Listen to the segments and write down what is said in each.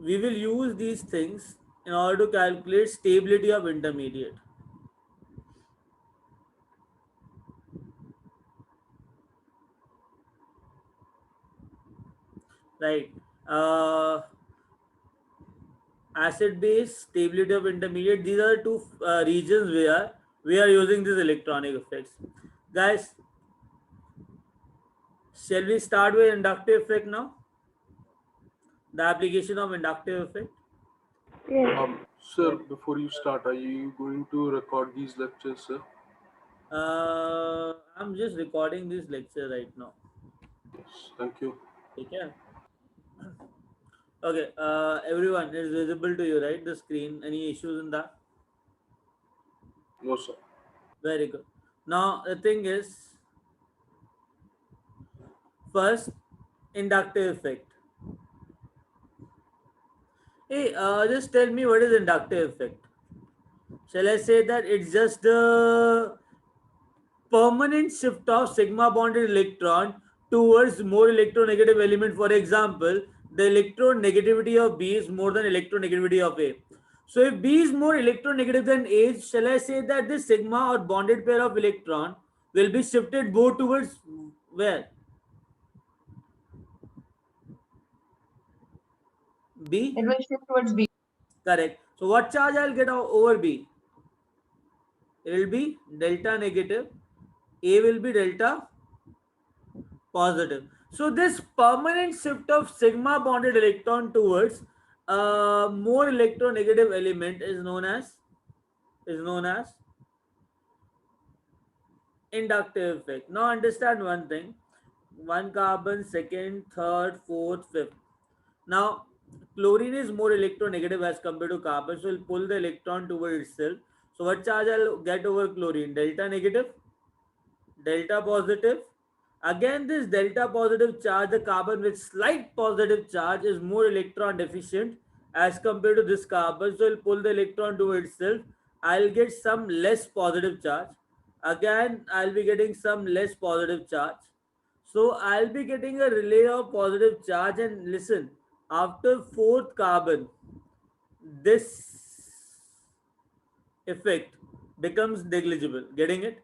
we will use these things in order to calculate stability of intermediate. Right. Uh, Acid base, stability of intermediate. These are two regions where we are using these electronic effects. Guys, shall we start with inductive effect now? The application of inductive effect. Yes. Sir, Right. before you start, are you going to record these lectures, sir? I'm just recording this lecture right now. Yes, thank you. Okay. Okay. Everyone, it's visible to you, right? The screen. Any issues in that? No, sir. Very good. Now the thing is, first, inductive effect. Hey, just tell me what is inductive effect. Shall I say that it's just the permanent shift of sigma bonded electron towards more electronegative element? For example, the electronegativity of B is more than electronegativity of A. So if B is more electronegative than A, shall I say that this sigma or bonded pair of electron will be shifted more towards where? B? It will shift towards B. Correct. So what charge I'll get over B? It will be delta negative. A will be delta positive. So this permanent shift of sigma bonded electron towards a more electronegative element is known as inductive effect. Now understand one thing: one carbon, second, third, fourth, fifth. Now chlorine is more electronegative as compared to carbon, so it will pull the electron towards itself. So what charge I'll get over chlorine? Delta negative, delta positive. Again, this delta positive charge, the carbon with slight positive charge, is more electron deficient as compared to this carbon. So, it will pull the electron to itself. I'll get some less positive charge. Again, I'll be getting some less positive charge. So, I'll be getting a relay of positive charge. And listen, after fourth carbon, this effect becomes negligible. Getting it?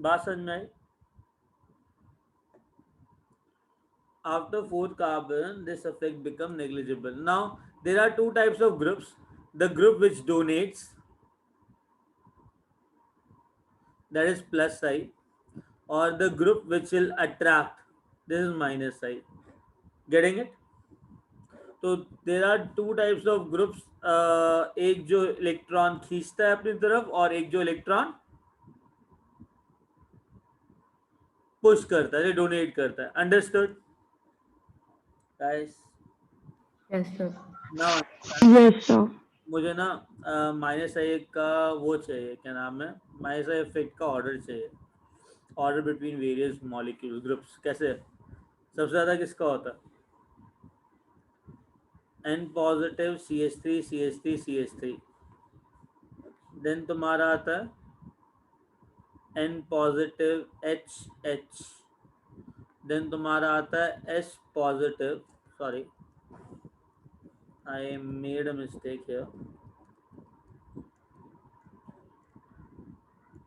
बात समझ में आई? After fourth carbon, this effect become negligible. Now, there are two types of groups. The group which donates, that is plus side, or the group which will attract, this is minus side. Getting it? तो there are two types of groups, एक जो electron खींचता है अपनी तरफ और एक जो इलेक्ट्रॉन पुश करता है, डोनेट करता है. Understood guys? Yes, sir. Now Yes, sir. मुझे ना माइनस आई का वो चाहिए, क्या नाम है, माइनस आई इफेक्ट का ऑर्डर चाहिए. Order between various molecule groups. कैसे? सबसे ज़्यादा किसका होता है? N positive C H three C H three C H three. Then तुम्हारा आता है N positive H H. Then तुम्हारा आता है S positive, sorry I made a mistake here.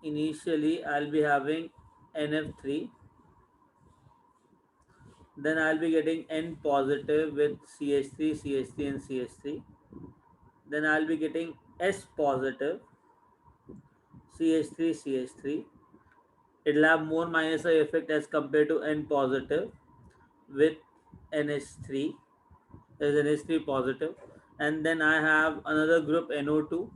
Initially I'll be having NF3, then I'll be getting N positive with CH3 CH3 and CH3. Then I'll be getting S positive CH3 CH3. It'll have more minus I effect as compared to N positive with NH3. There's NH3 positive. And then I have another group NO2.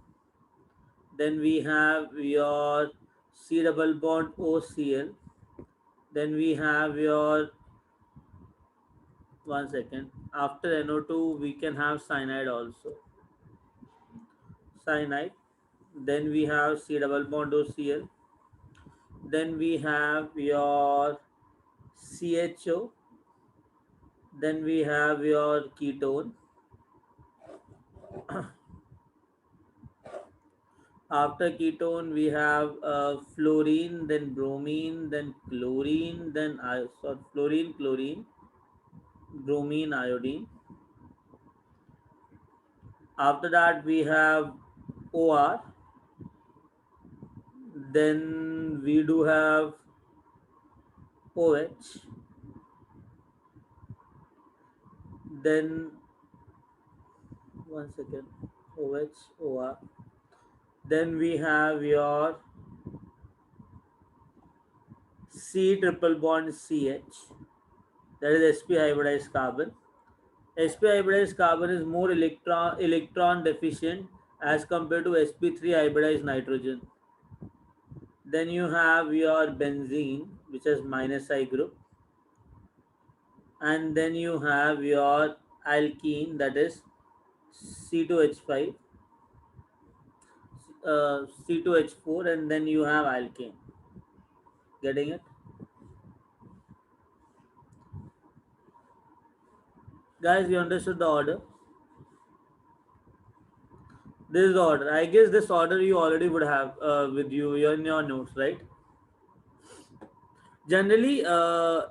Then we have your C double bond OCl. Then we have your, one second, after NO2 we can have cyanide also. Cyanide. Then we have C double bond OCl. Then we have your CHO. Then we have your ketone. After ketone we have fluorine, then bromine, then chlorine, then fluorine, chlorine, bromine, iodine. After that we have OR. Then we do have OH. Then one second, OH, OR. Then we have your C triple bond CH, that is sp hybridized carbon. Sp hybridized carbon is more electron deficient as compared to sp3 hybridized nitrogen. Then you have your benzene, which has minus I group, and then you have your alkene, that is C2H5, C2H4, and then you have alkane. Getting it? Guys, you understood the order? This is the order. I guess this order you already would have with you in your notes, right? Generally,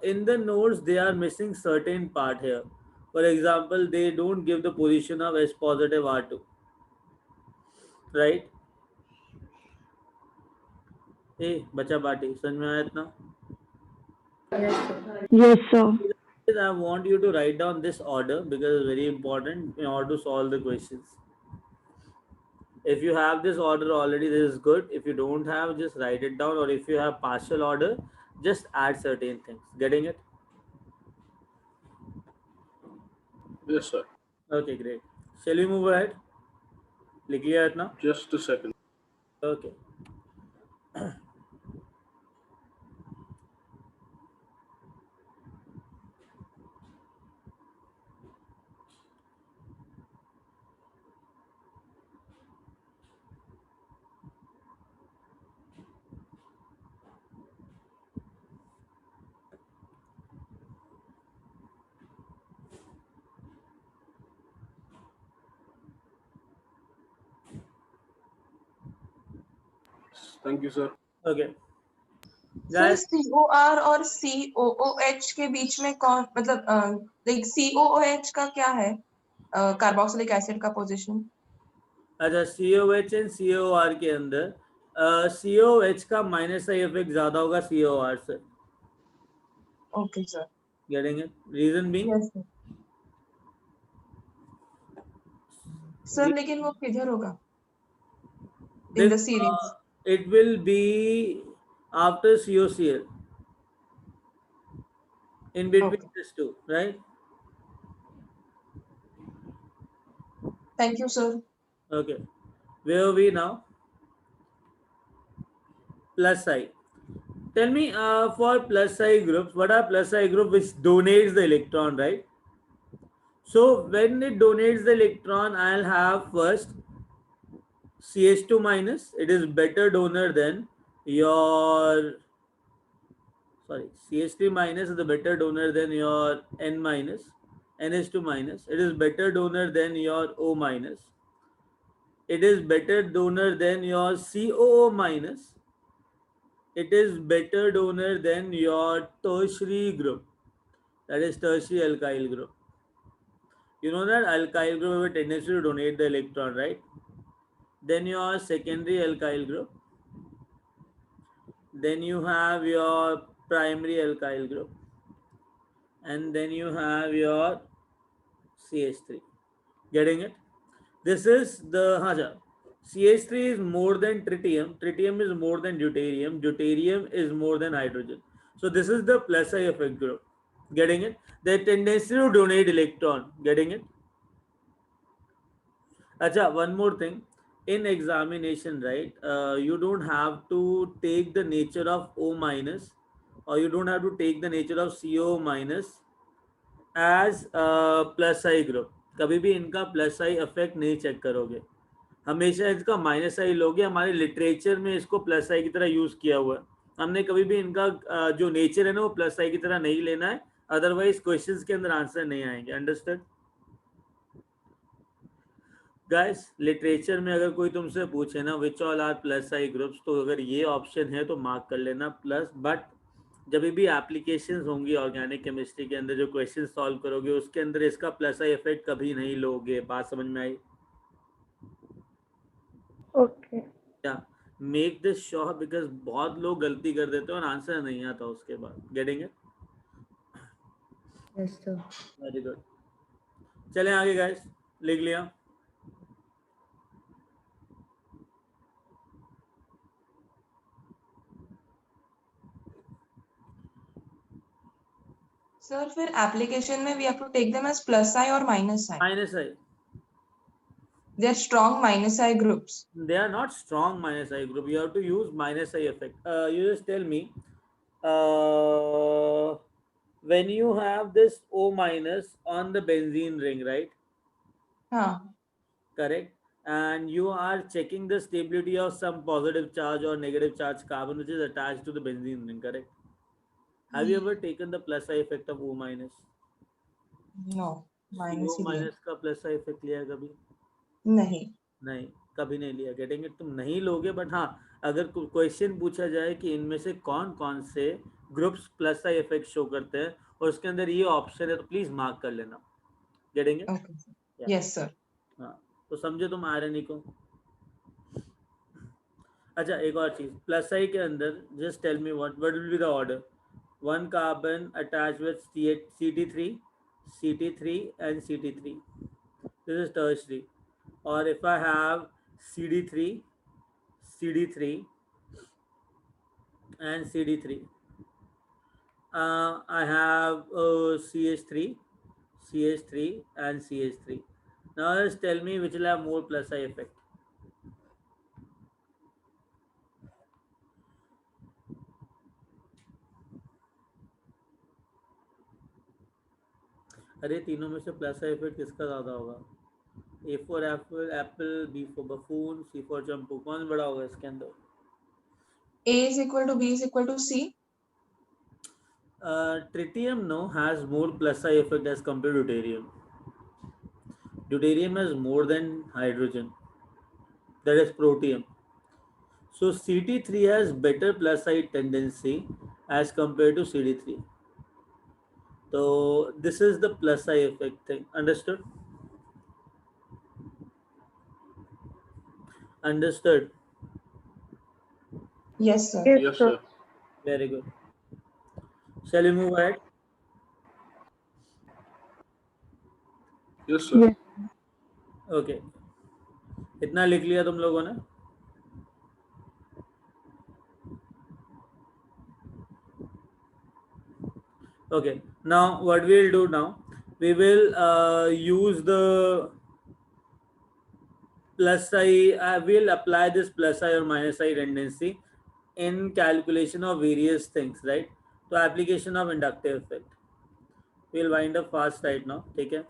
in the notes, they are missing certain part here. For example, they don't give the position of S positive R2, right? Hey, bacha party, समझ में आया इतना? Yes, sir. Yes, sir. I want you to write down this order because it's very important in order to solve the questions. If you have this order already, this is good. If you don't have, just write it down, or if you have partial order, just add certain things. Getting it? Yes, sir. Okay, great. Shall we move ahead? लिख लिया इतना? Just a second. Okay. Thank you, sir. Okay. Sir Guys, COR और COOH के बीच में कौन मतलब like COOH का क्या है कार्बोक्सिलिक एसिड का पोजीशन? अच्छा, COH एंड COR के अंदर COH का माइनस आई इफेक्ट ज्यादा होगा COR से. Okay sir. Getting it? Reason being? Yes sir. Sir लेकिन वो किधर होगा in the series? It will be after COCl. In between Okay. these two, right? Thank you sir. Okay. Where are we now? Plus I. Tell me, for plus I groups, what are plus I group which donates the electron, right? So when it donates the electron, I'll have first CH2 minus. It is better donor than your, sorry, CH3 minus is the better donor than your N minus. NH2 minus. It is better donor than your O minus. It is better donor than your COO minus. It is better donor than your tertiary group, that is tertiary alkyl group. You know that alkyl group have a tendency to donate the electron, right? Then your secondary alkyl group. Then you have your primary alkyl group. And then you have your CH3. Getting it? This is the CH3 is more than tritium. Tritium is more than deuterium. Deuterium is more than hydrogen. So this is the plus I effect group. Getting it? The tendency to donate electron. Getting it? Acha, one more thing. In examination, right, you don't have to take the nature of O minus, or you don't have to take the nature of CO minus as plus I group. कभी भी इनका plus I effect नहीं check करोगे, हमेशा इसका minus आई लोगे. हमारे literature में इसको प्लस आई की तरह यूज किया हुआ है. हमने कभी भी इनका जो नेचर है ना वो प्लस आई की तरह नहीं लेना है, अदरवाइज क्वेश्चंस के अंदर आंसर नहीं आएंगे. Understand guys? लिटरेचर में अगर कोई तुमसे पूछे ना which all are plus I groups, तो अगर ये ऑप्शन है तो मार्क कर लेना प्लस. बट जब भी एप्लीकेशंस होंगी ऑर्गेनिक केमिस्ट्री के अंदर, जो क्वेश्चन सॉल्व करोगे उसके अंदर इसका प्लस आई इफेक्ट कभी नहीं लोगे। बात समझ में आई? Okay. क्या मेक दिस श्योर, बिकॉज बहुत लोग गलती कर देते हैं और आंसर नहीं आता उसके बाद। Getting it? Yes, sir. Very good. चलें आगे गाइस, लिख लिया? सर फिर एप्लीकेशन में we have to take them as plus I और minus I. Minus I. They are strong minus I groups. They are not strong minus I group. You have to use minus I effect. You just tell me, when you have this O minus on the benzene ring, right? हाँ Correct. And you are checking the stability of some positive charge or negative charge carbon which is attached to the benzene ring, correct? Have you ever taken the plus I effect of O minus? No O minus ही लिया। minus का plus I effect लिया है कभी? नहीं नहीं, कभी नहीं लिया। Getting it? तुम नहीं लोगे, बट हाँ, अगर क्वेश्चन पूछा जाए कि इनमें से कौन कौन से groups plus I effect show करते हैं और उसके अंदर ये ऑप्शन है, तो प्लीज मार्क कर लेना। Getting it? Okay yes sir. हाँ, तो समझे तुम आयरन को? अच्छा, एक और चीज, प्लस आई के अंदर just tell me what will be the order. One carbon attach with CT3, CT3 and CT3. This is tertiary. Or if I have CD3, CD3 and CD3, I have CH3, CH3 and CH3. Now just tell me which will have more plus I effect. अरे तीनों में से plus I effect किसका ज़्यादा होगा? A for apple, B for buffoon, C for चंपू, कौन बड़ा होगा इसके अंदर? A is equal to B is equal to C. Tritium no has more plus I effect as compared to deuterium. Deuterium has more than hydrogen, that is protium. So CT3 has better plus I tendency as compared to CD3. So this is the plus I effect thing. Understood? Understood? Yes sir. Yes, sir. Very good. Shall we move ahead? Yes, sir. Yes. Okay. इतना लिख लिया तुम लोगों ने? Okay. Now what we will do now? We will use the plus I. Will apply this plus I or minus I tendency in calculation of various things, right? So application of inductive effect. We'll wind up fast right now. ठीक है?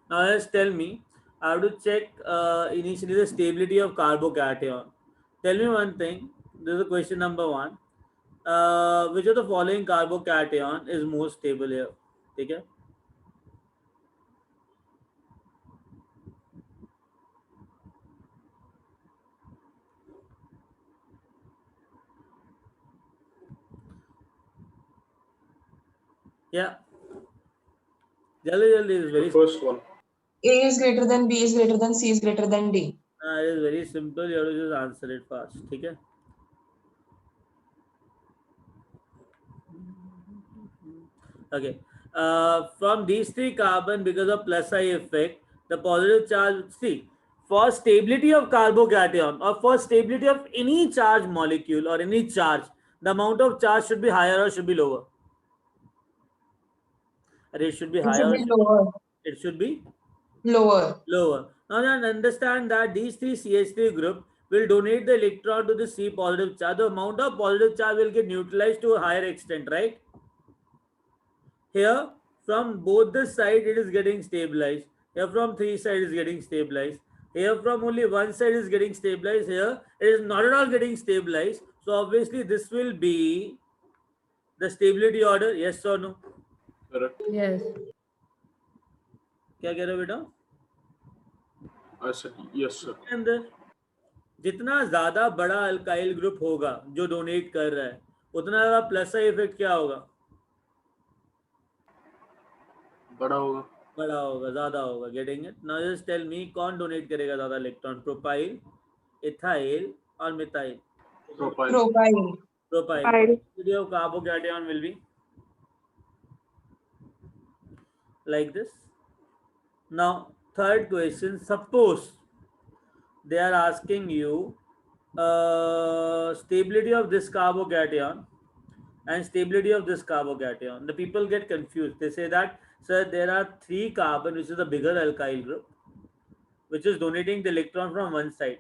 Now just tell me, I have to check initially the stability of carbocation. Tell me one thing. This is question number 1. Which of the following carbocation is more stable here? ठीक है? Yeah. Jaldi is very The first one. A is greater than B is greater than C is greater than D. it is very simple. You have to just answer it fast. ठीक है? Okay. From these three carbon, because of plus I effect, the positive charge. See, for stability of carbocation or for stability of any charge molecule or any charge, the amount of charge should be higher or should be lower? It should be It higher. should be lower. It should be Lower. lower. Now understand that these three CH3 group will donate the electron to the C positive charge. The amount of positive charge will get neutralized to a higher extent, right? Here from both the side it is getting stabilized. Here from three sides is getting stabilized. Here from only one side is getting stabilized. Here it is not at all getting stabilized. So obviously this will be the stability order. Yes or no? Correct. Yes. क्या कह रहे हो बेटा? I said yes, sir. इसके अंदर जितना ज्यादा बड़ा अल्काइल ग्रुप होगा जो डोनेट कर रहा है, उतना ज्यादा प्लस साइड इफेक्ट क्या होगा? बड़ा होगा. बड़ा होगा, ज्यादा होगा. Getting it? Now just tell me, कौन डोनेट करेगा ज्यादा इलेक्ट्रॉन? प्रोपाइल, इथाइल और methyl? Propyl. Propyl. Propyl. Propyl. Probability of carbocation will be like this. Now, third question. Suppose they are asking you stability of this carbocation and stability of this carbocation. The people get confused. They say that, sir, there are 3 carbon, which is the bigger alkyl group, which is donating the electron from one side.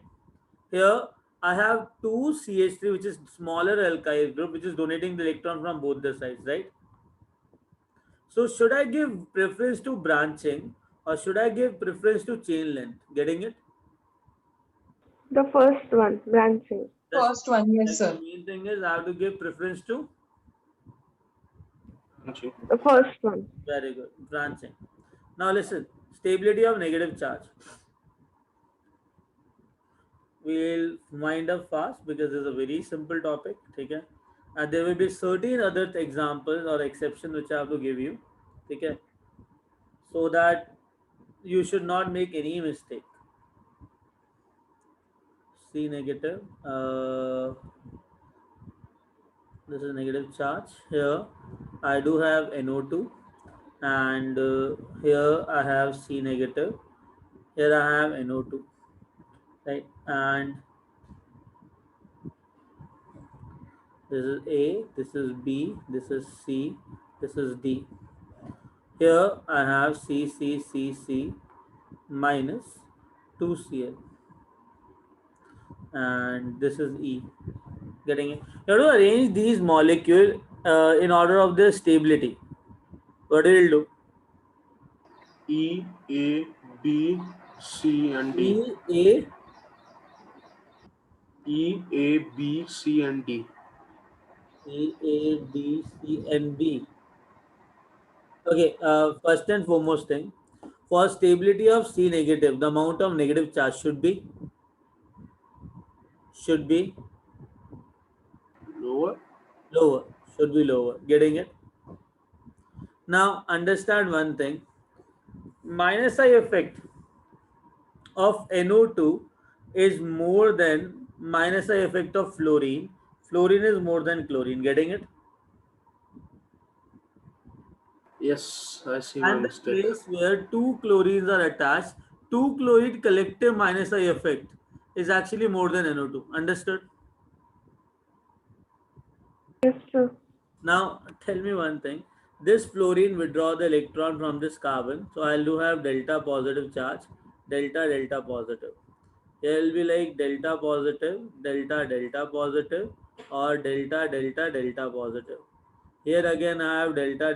Here I have 2 CH3, which is smaller alkyl group, which is donating the electron from both the sides, right? So should I give preference to branching or should I give preference to chain length? Getting it? The first one, branching. First one, yes, The sir. main thing is I have to give preference to, Branching. The first one. very good, branching. Now listen, stability of negative charge. We'll wind up fast because it's a very simple topic. Okay? And there will be certain other examples or exceptions which I have to give you. Okay? So that you should not make any mistake. C negative. This is negative charge. Here I do have NO2 and here I have C negative. Here I have NO2. Right? And this is A, this is B, this is C, this is D. Here I have C minus 2Cl. And this is E. Getting it? You have to arrange these molecules in order of their stability. What will you do? E, A, B, C, and D. E, E, A, B, C, and D. A, D, C, and B. Okay, first and foremost thing, for stability of C negative, the amount of negative charge should be Lower. lower. Should be lower. Getting it? Now understand one thing. Minus I effect of NO2 is more than minus I effect of fluorine. Fluorine is more than chlorine. Getting it? Yes, I see my And the mistake. place where 2 chlorines are attached, 2 chloride collective minus I effect is actually more than NO2. Understood? Yes, sir. Now tell me one thing. This fluorine withdraw the electron from this carbon. So I'll do have delta positive charge, delta positive. Here will be like delta positive, delta positive, or delta positive. Here again I have delta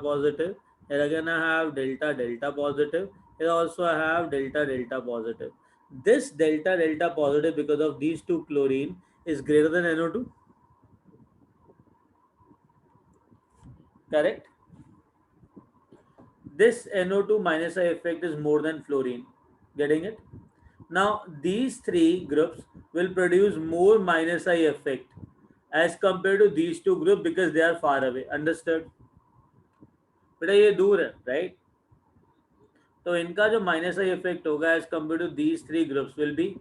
positive. Here again I have delta positive. Here also I have delta positive. This delta positive, because of these 2 chlorine, is greater than NO2. Correct? This NO2 minus I effect is more than fluorine. Getting it? Now these 3 groups will produce more minus I effect as compared to these 2 groups because they are far away. Understood? बेटा ये दूर है, right? तो इनका जो minus I effect होगा as compare to these 3 groups will be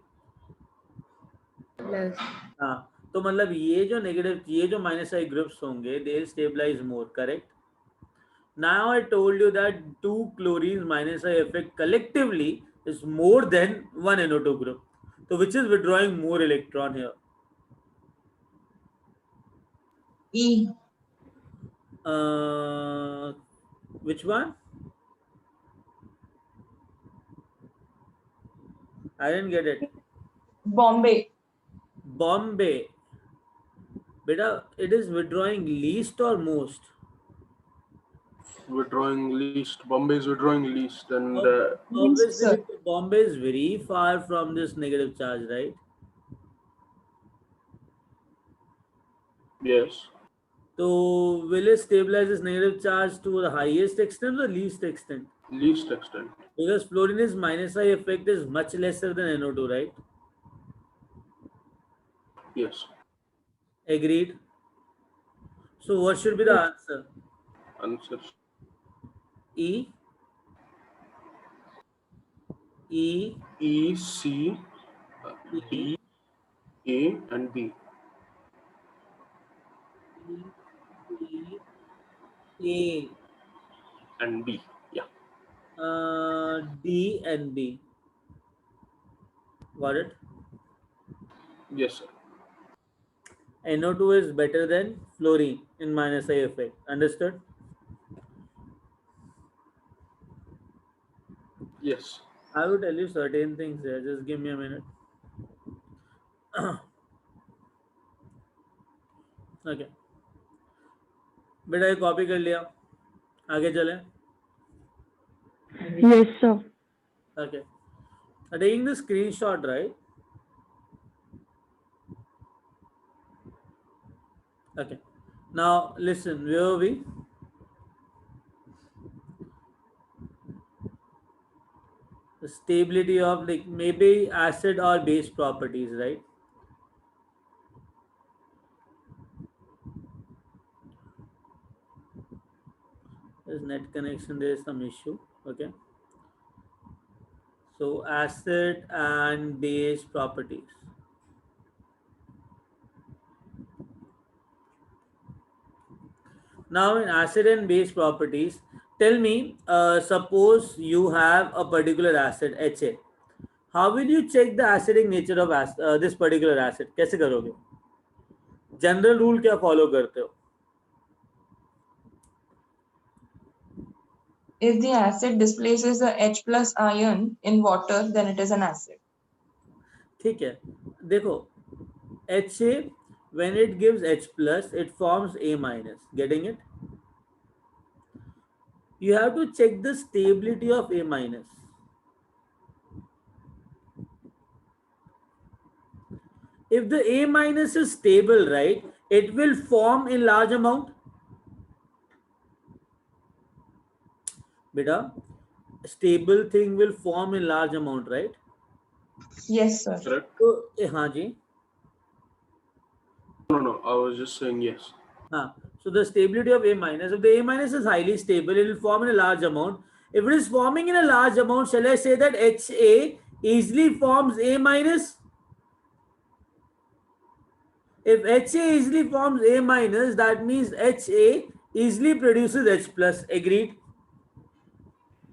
Less. हाँ, तो मतलब ये जो नेगेटिव, ये जो माइनस आई ग्रुप्स होंगे they will stabilise more. Correct? Now I told you that 2 chlorines minus I effect collectively is more than 1 NO2 group. So which is withdrawing more electron here? E. Which one? I didn't get it. Bombay. Bombay. Beta, it is withdrawing least or most? Withdrawing least. Bombay is withdrawing least, and Obviously, Sir. Bombay is very far from this negative charge, right? yes, So will it stabilize this negative charge to the highest extent or least extent? Least extent. Because fluorine is minus I effect is much lesser than NO2, right? Yes. Agreed. So what should be the answer? Answer. E, E, E, C, E, D, A, and B. E, And B. Yeah. D and B. Got it? Yes, sir. NO2 is better than fluorine in minus I effect. Understood? Yes. I will tell you certain things here. Just give me a minute. Okay. बेटा ये copy कर लिया. आगे चले. Yes, sir. Okay. Taking the screenshot, right? Okay. Now listen. Where are we? The stability of like maybe acid or base properties, right? There's net connection. There is some issue. Okay. So acid and base properties. Now in acid and base properties, tell me, suppose you have a particular acid HA. How will you check the acidic nature of this particular acid? कैसे करोगे? General rule क्या follow करते हो? If the acid displaces the H plus ion in water, then it is an acid. ठीक है. देखो, HA when it gives H plus, it forms A minus. Getting it? You have to check the stability of A minus. If the A minus is stable, right, it will form in large amount. Beta, stable thing will form in large amount, right? Yes, sir. Correct. So, हाँ जी. No. I was just saying yes. So the stability of A minus, if the A minus is highly stable, it will form in a large amount. If it is forming in a large amount, shall I say that HA easily forms A minus? If HA easily forms A minus, that means HA easily produces H plus. Agreed?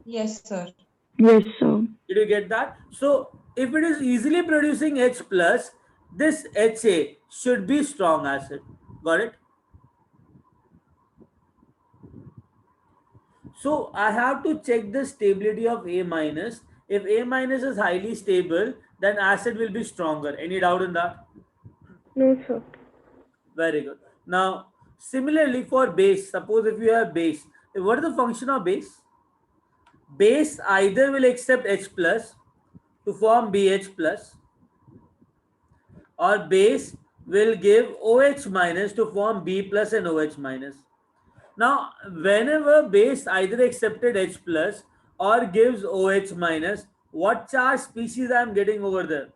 Yes, sir. Yes, sir. Did you get that? So if it is easily producing H plus, this HA should be strong acid. Got it? So I have to check the stability of A minus. If A minus is highly stable, then acid will be stronger. Any doubt in that? No, sir. Very good. Now, similarly for base, suppose if you have base, what is the function of base? Base either will accept H plus to form BH plus, or base will give OH minus to form B plus and OH minus. Now, whenever base either accepted H plus or gives OH minus, what charge species I am getting over there?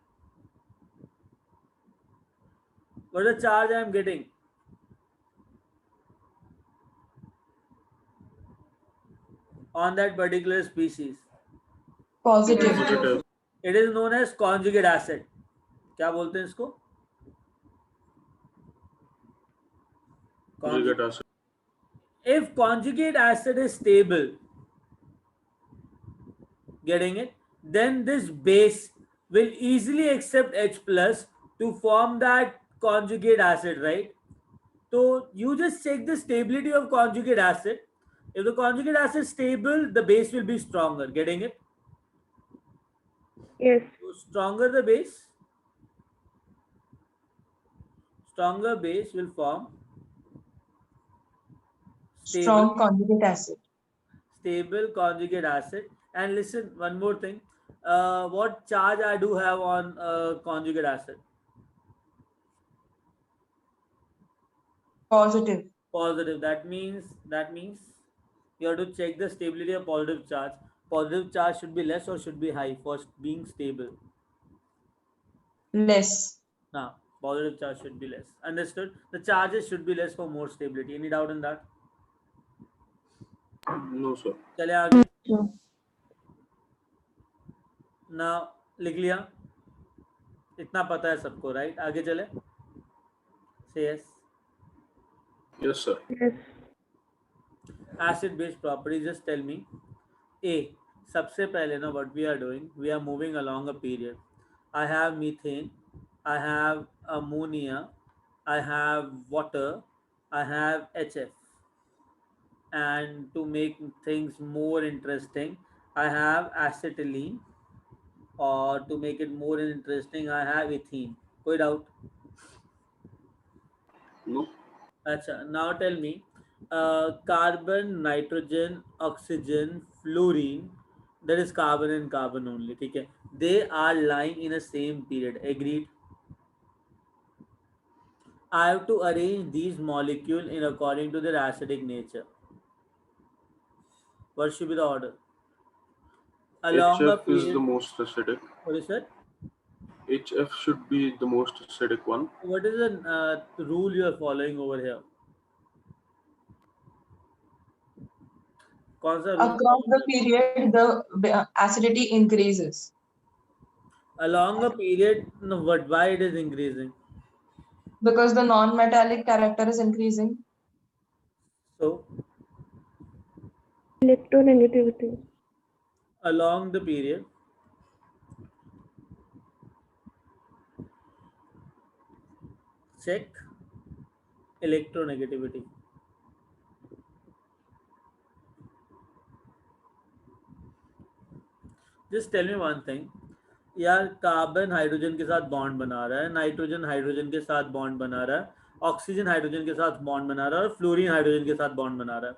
What is the charge I am getting? On that particular species. Positive. Positive. It is known as conjugate acid. क्या बोलते हैं इसको? Conjugate acid. If conjugate acid is stable, getting it, then this base will easily accept H plus to form that conjugate acid, right? So you just check the stability of conjugate acid. If the conjugate acid is stable, the base will be stronger. Getting it? Yes. So stronger the base, stronger base will form Strong conjugate acid. stable conjugate acid. And listen, one more thing. What charge I do have on conjugate acid? Positive. Positive. That means you have to check the stability of positive charge. positive charge should be less or should be high for being stable? Less. Now, positive charge should be less. Understood? The charges should be less for more stability. Any doubt in that? No, sir. चले आगे. Sir. Now, लिख लिया. इतना पता है सबको, right? आगे चले. Say yes. Yes, sir. Yes. Acid base properties, just tell me. A, सबसे पहले ना what we are doing, we are moving along a period. I have methane, I have ammonia, I have water, I have HF. And to make things more interesting, I have acetylene, or to make it more interesting, I have ethene. कोई doubt? No. Acha, now tell me, carbon, nitrogen, oxygen, fluorine, that is carbon and carbon only, ठीक है? They are lying in a same period. Agreed? I have to arrange these molecules in according to their acidic nature. What should be the order? Along a HF is period. the most acidic. What is that? HF should be the most acidic one. What is the rule you are following over here? कौन सा rule? Across the period, the acidity increases. Along a period, no, what? Why it is increasing? Because the non-metallic character is increasing. So, Electronegativity. along the period, check electronegativity. Just tell me one thing. यार carbon hydrogen के साथ bond बना रहा है, nitrogen hydrogen के साथ bond बना रहा है, ऑक्सीजन हाइड्रोजन के साथ बॉन्ड बना रहा है और फ्लोरीन हाइड्रोजन के साथ बॉन्ड बना रहा है.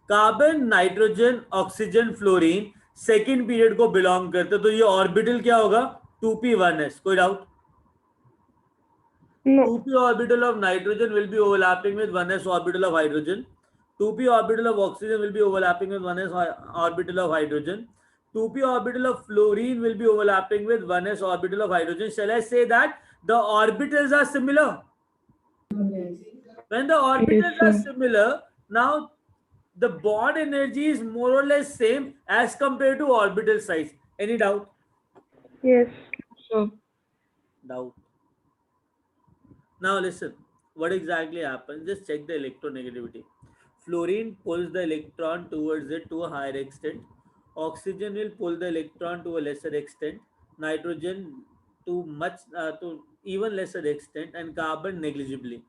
Carbon, nitrogen, oxygen, fluorine second period को बिलोंग करते, तो ये ऑर्बिटल क्या होगा? 2p1s. कोई doubt? No. 2p orbital of nitrogen will be overlapping with 1s orbital of hydrogen. 2p orbital of oxygen will be overlapping with 1s orbital of hydrogen. 2p orbital of fluorine will be overlapping with 1s orbital of hydrogen. Shall I say that the orbitals are similar? When the orbitals are similar, now the bond energy is more or less same as compared to orbital size. Any doubt? Yes. Sir. Doubt. Now listen, what exactly happens? Just check the electronegativity. Fluorine pulls the electron towards it to a higher extent. Oxygen will pull the electron to a lesser extent. Nitrogen to even lesser extent, and carbon negligibly.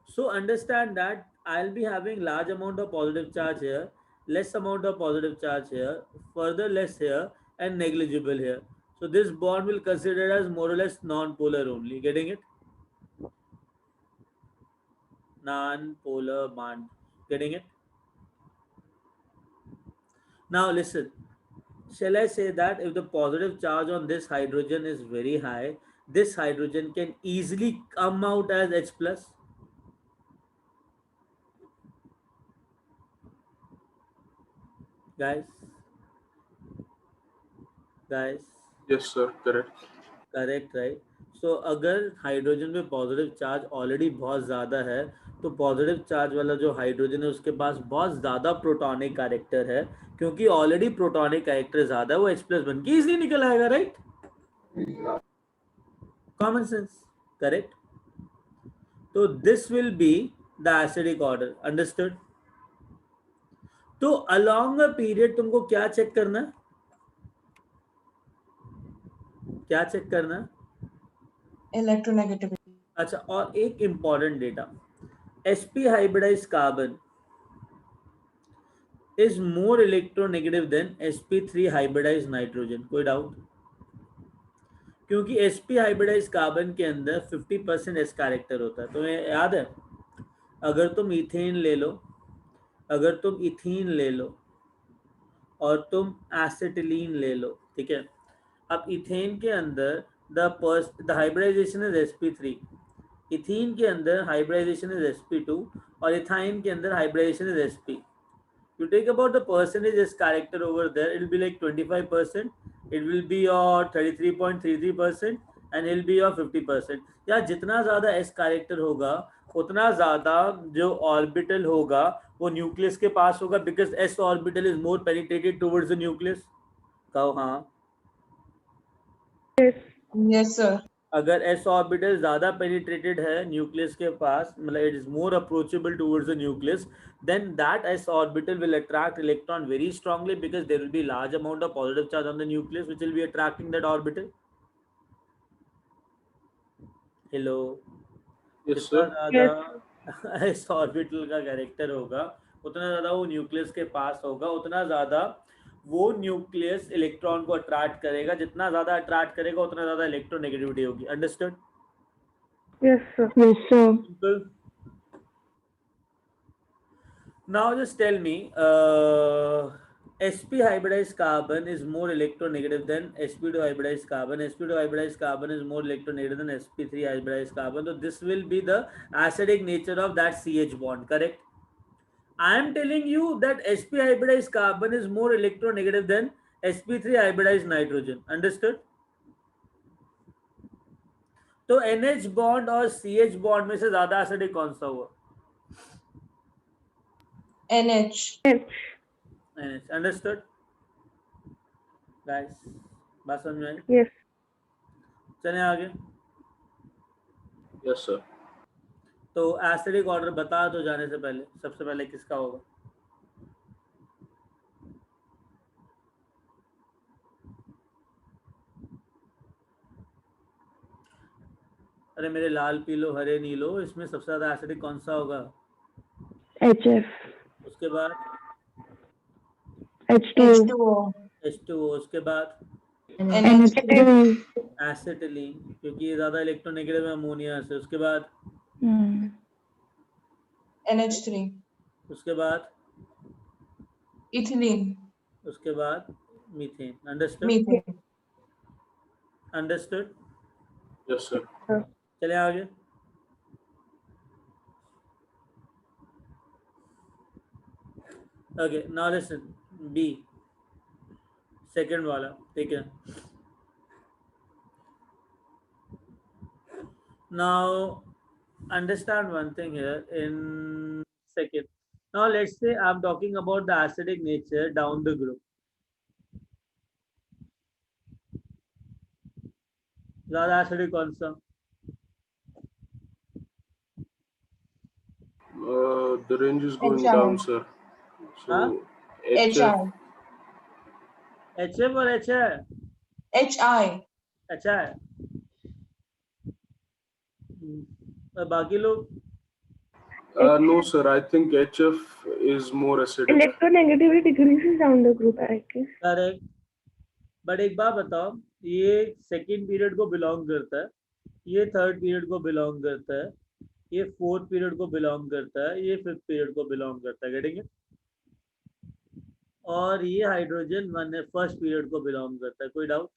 So understand that I'll be having large amount of positive charge here, less amount of positive charge here, further less here, and negligible here. So this bond will consider as more or less non-polar only. Getting it? Non-polar bond. Getting it? Now listen. Shall I say that if the positive charge on this hydrogen is very high, this hydrogen can easily come out as H plus? Guys? Yes, sir. Correct. Correct right. So अगर hydrogen में positive charge already बहुत ज़्यादा है, तो positive charge वाला जो hydrogen है उसके पास बहुत ज़्यादा प्रोटॉनिक कैरेक्टर है, क्योंकि ऑलरेडी प्रोटॉनिक कैरेक्टर ज़्यादा है, वो H प्लस बन के इजीली निकल आएगा. राइट? Common sense. करेक्ट. तो this will be the acidic order. Understood? तो अलोंग अ पीरियड तुमको क्या चेक करना है? क्या चेक करना है? Electronegativity. अच्छा, और एक important data, sp hybridised carbon is more electronegative than sp3 hybridised nitrogen. कोई डाउट? क्योंकि sp हाइब्रिडाइज्ड कार्बन के अंदर 50% s कैरेक्टर होता है. तुम्हें याद है, अगर तुम इथेन ले लो, अगर तुम इथीन ले लो और तुम एसिटिलीन ले लो, ठीक है, अब इथेन के अंदर the hybridisation is sp3, ethene के अंदर हाइब्रिडाइजेशन इज sp2 और इथाइन के अंदर hybridisation is sp. You take about the percentage S character over there, it will be like 25%, it will be your 33.33%, and it will be your 50%. या जितना ज़्यादा S character होगा उतना ज़्यादा जो orbital होगा वो nucleus के पास होगा, because S orbital is more penetrated towards the nucleus. कहो हाँ. Yes. Yes, sir. अगर s ऑर्बिटल ज्यादा पेनिट्रेटेड है न्यूक्लियस के पास, मतलब it is more approachable towards the nucleus, then that s orbital will attract electron very strongly, because there will be large amount of positive charge on the nucleus which will be attracting that orbital. Hello. Yes, जितना sir. ज्यादा s orbital का character होगा उतना ज्यादा वो nucleus के पास होगा, उतना ज्यादा वो न्यूक्लियस इलेक्ट्रॉन को अट्रैक्ट करेगा, जितना ज्यादा अट्रैक्ट करेगा उतना ज्यादा इलेक्ट्रोनेगेटिविटी होगी. Understood? Yes, sir. Yes, sir. Simple. Now just tell me, sp hybridized carbon is more electronegative than sp2 hybridized carbon. sp2 hybridized carbon is more electronegative than sp3 hybridized carbon. So this will be the acidic nature of that CH bond, correct? I am telling you that sp hybridized carbon is more electronegative than sp3 hybridized nitrogen. Understood? तो NH bond और CH bond में से ज्यादा acidic कौन सा हुआ? NH. NH. Understood? Guys, बात समझ में आई? Yes. चलें आगे. Yes, sir. तो एसिडिक ऑर्डर बता दो जाने से पहले, सबसे पहले किसका होगा? अरे मेरे लाल पीलो हरे नीलो, इसमें सबसे ज्यादा एसिडिक कौन सा होगा? HF. उसके बाद H2O. H2O. H2O. उसके बाद NH3. एसिटिलीन, क्योंकि ये ज्यादा इलेक्ट्रोनेगेटिव है अमोनिया से. उसके बाद NH3. उसके बाद Ethylene. उसके बाद methane. Understood? Methane. Understood? Yes, sir. चले आगे. Okay, now listen. B, second वाला, ठीक है. Now understand one thing here in second. Now let's say I'm talking about the acidic nature down the group. ज्यादा acidic कौन सा? The range is going HI. down, sir. So Huh? HF. HF और HI? HI. अच्छा है. और बाकी लोग? No, sir. I think HF is more acidic. Electronegativity decreases down the group, I guess. Correct. But एक बात बताओ, ये सेकंड पीरियड को बिलोंग करता है, ये थर्ड पीरियड को बिलोंग करता है, ये फोर्थ पीरियड को बिलोंग करता है, ये फिफ्थ पीरियड को बिलोंग करता है. Getting it? और ये हाइड्रोजन फर्स्ट पीरियड को बिलोंग करता है. कोई डाउट?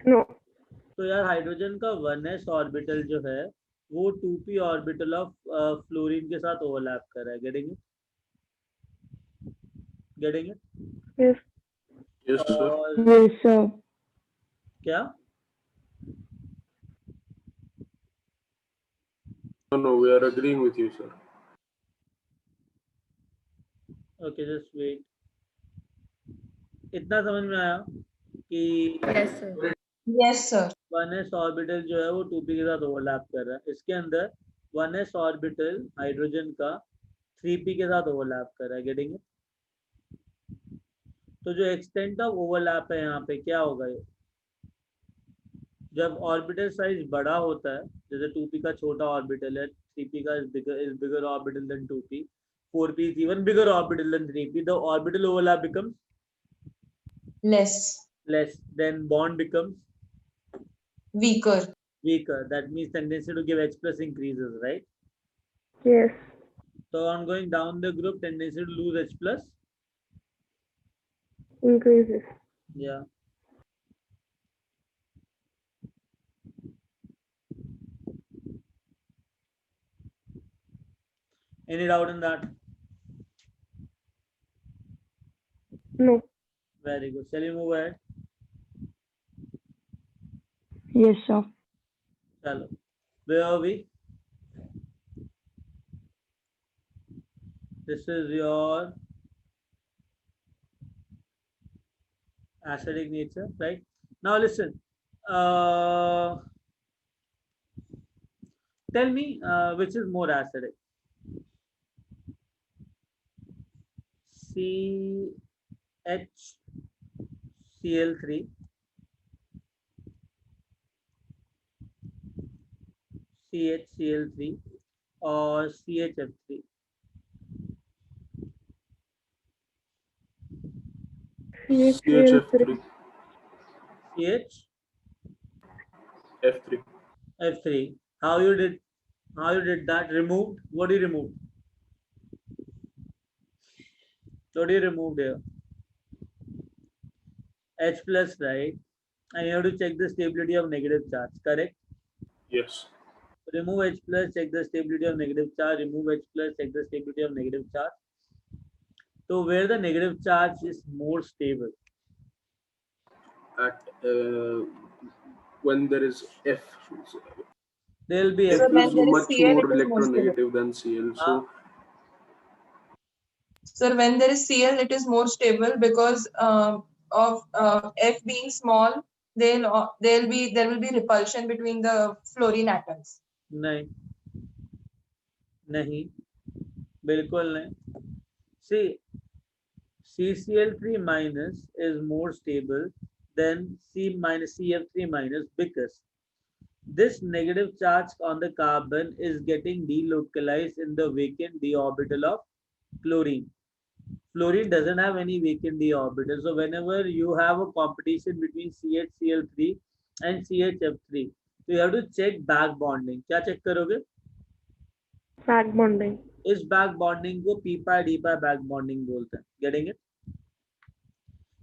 No. तो यार हाइड्रोजन का 1s ऑर्बिटल जो है वो 2p ऑर्बिटल ऑफ फ्लोरीन के साथ ओवरलैप कर रहा है. Getting it? Getting it? Yes. Yes, sir. और Yes, sir. क्या? No, we are agreeing with you, sir. Okay, just wait. इतना समझ में आया कि Yes, sir. Yes, sir. 1s orbital जो है वो 2p के साथ ओवरलैप कर रहा है. इसके अंदर 1s ऑर्बिटल हाइड्रोजन का 3p के साथ ओवरलैप कर रहा है. Getting it? तो जो एक्सटेंट ऑफ ओवरलैप है यहाँ पे क्या होगा? ये जब ऑर्बिटल साइज बड़ा होता है, जैसे 2p का छोटा ऑर्बिटल है, 3p का is bigger orbital than 2p, 4p is even bigger orbital than 3p, the orbital overlap becomes Less. less, then bond becomes Weaker. weaker. That means tendency to give H plus increases, right? Yes. So on going down the group, tendency to lose H plus, Increases. yeah. Any doubt in that? No. Very good. Shall we move ahead? Yes, sir. Chalo. Where are we? This is your acidic nature, right? Now listen. Tell me which is more acidic. CHCl3, CHCl3 or CHF3? CHF3. CHF3. F3. How you did that? Removed? What do you remove? What do you remove here? H plus, right? And you have to check the stability of negative charge, correct? Yes. Remove H plus, check the stability of negative charge. Remove H plus, check the stability of negative charge. So where the negative charge is more stable? At when there is F. There will be F So F. when is there is much Cl, more it is more stable. electronegative than Cl. So So when there is Cl, it is more stable because of F being small. There will be repulsion between the fluorine atoms. नहीं, नहीं, बिल्कुल नहीं. See, CCl3 minus is more stable than C minus CF3 minus because this negative charge on the carbon is getting delocalized in the vacant d orbital of chlorine. Fluorine doesn't have any vacant d orbital. So whenever you have a competition between CHCl3 and CHF3, so you have to check back bonding. क्या check करोगे? Back bonding. इस back bonding को P पाई D पाई back bonding बोलते हैं. Getting it?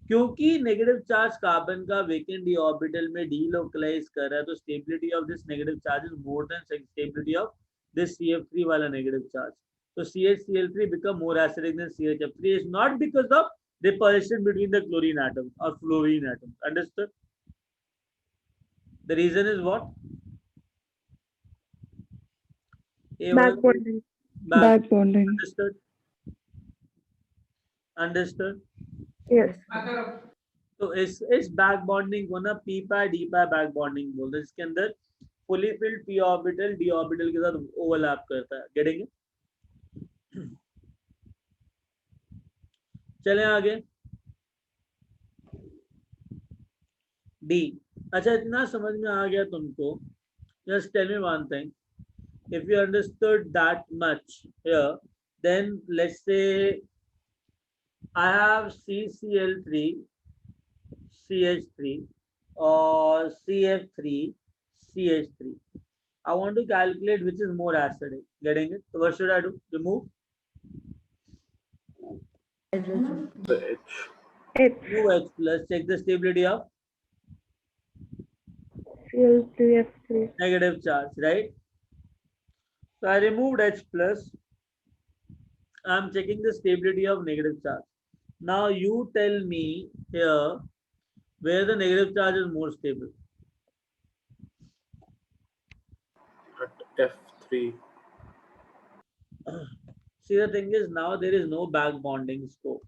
क्योंकि negative charge carbon का vacant D orbital में delocalise कर रहा है, तो stability of this negative charge is more than stability of this CF3 वाला negative charge. So CHCl3 become more acidic than CHF3 is not because of repulsion between the chlorine atoms or fluorine atoms. Understood? The reason is what? Back bonding. Back bonding. Understood? Understood? Yes. तो इस back bonding को ना P पाई D पाई back bonding बोलते हैं. इसके अंदर fully filled P orbital D orbital के साथ ओवरलैप करता है. Getting it? चलें आगे. डी. अच्छा, इतना समझ में आ गया तुमको? Just tell me one thing. If you understood that much here, then let's say I have CCl3, CH3 or CF3, CH3. I want to calculate which is more acidic. Getting it? So what should I do? Remove? the H. Remove H plus. Check the stability of Cl3F3. negative charge, right? So I removed H plus. I'm checking the stability of negative charge. Now you tell me here where the negative charge is more stable. At F3. See, the thing is now there is no back bonding scope.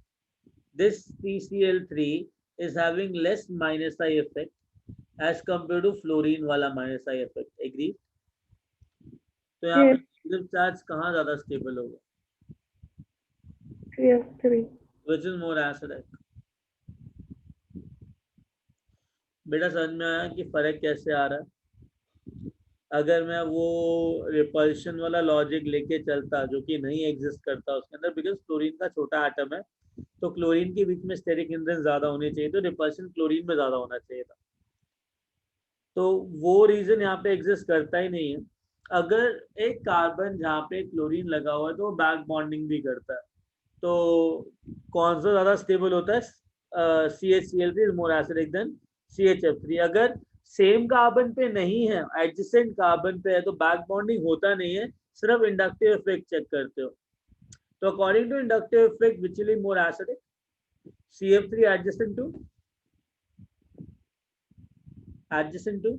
This CCl3 is having less minus I effect as compared to fluorine वाला minus I effect. Agree? तो यहाँ पे negative charge कहाँ ज़्यादा stable होगा? CF3. Which is more acidic? बेटा समझ में आया कि फर्क कैसे आ रहा है? अगर मैं वो रिपल्शन वाला लॉजिक लेके चलता जो कि नहीं एग्जिस्ट करता उसके अंदर, बिकॉज क्लोरीन का छोटा एटम है, तो क्लोरीन के बीच में स्टेरिक हिंड्रेंस ज्यादा होनी चाहिए, तो रिपल्शन क्लोरीन में ज्यादा होना चाहिए था. तो वो रीजन यहाँ पे एग्जिस्ट करता ही नहीं है. अगर एक कार्बन जहाँ पे क्लोरीन लगा हुआ है तो वो बैक बॉन्डिंग भी करता है, तो कौन सा ज्यादा स्टेबल होता है? CHCl3 is more acidic then CHF3. अगर सेम कार्बन पे नहीं है, एडजेसेंट कार्बन पे है, तो बैक बॉन्डिंग होता नहीं है, सिर्फ इंडक्टिव इफेक्ट चेक करते हो. तो according to inductive effect which will be more acidic? CF3 adjacent to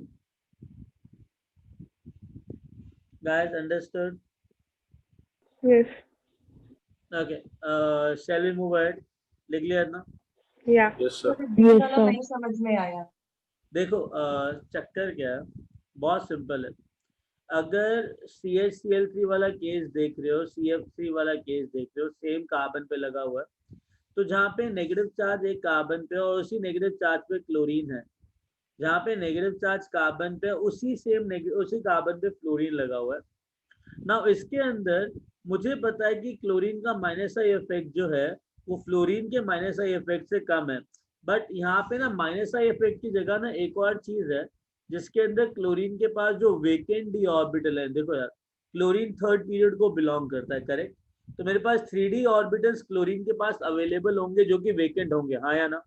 guys, understood? Yes. Okay, shall we move ahead? लिख लिया ना? Yeah. Yes, sir. Yes, चलो sir. नहीं समझ में आया. देखो चक्कर क्या है, बहुत सिंपल है. अगर CH3 वाला केस देख रहे हो, CF3 वाला केस देख रहे हो, सेम कार्बन पे लगा हुआ है, तो जहाँ पे नेगेटिव चार्ज एक कार्बन पे और उसी नेगेटिव चार्ज पे क्लोरीन है, जहाँ पे नेगेटिव चार्ज कार्बन पे उसी कार्बन पे फ्लोरीन लगा हुआ है. ना इसके अंदर मुझे पता है कि क्लोरीन का माइनस आई इफेक्ट जो है वो फ्लोरीन के माइनस आई इफेक्ट से कम है. बट यहाँ पे ना माइनस आई इफेक्ट की जगह ना एक और चीज है जिसके अंदर क्लोरीन के पास जो वेकेंट डी ऑर्बिटल है. देखो यार, क्लोरीन थर्ड पीरियड को बिलोंग करता है, करेक्ट? तो मेरे पास 3D ऑर्बिटल्स क्लोरीन के पास अवेलेबल होंगे जो कि वेकेंट होंगे, हाँ या ना?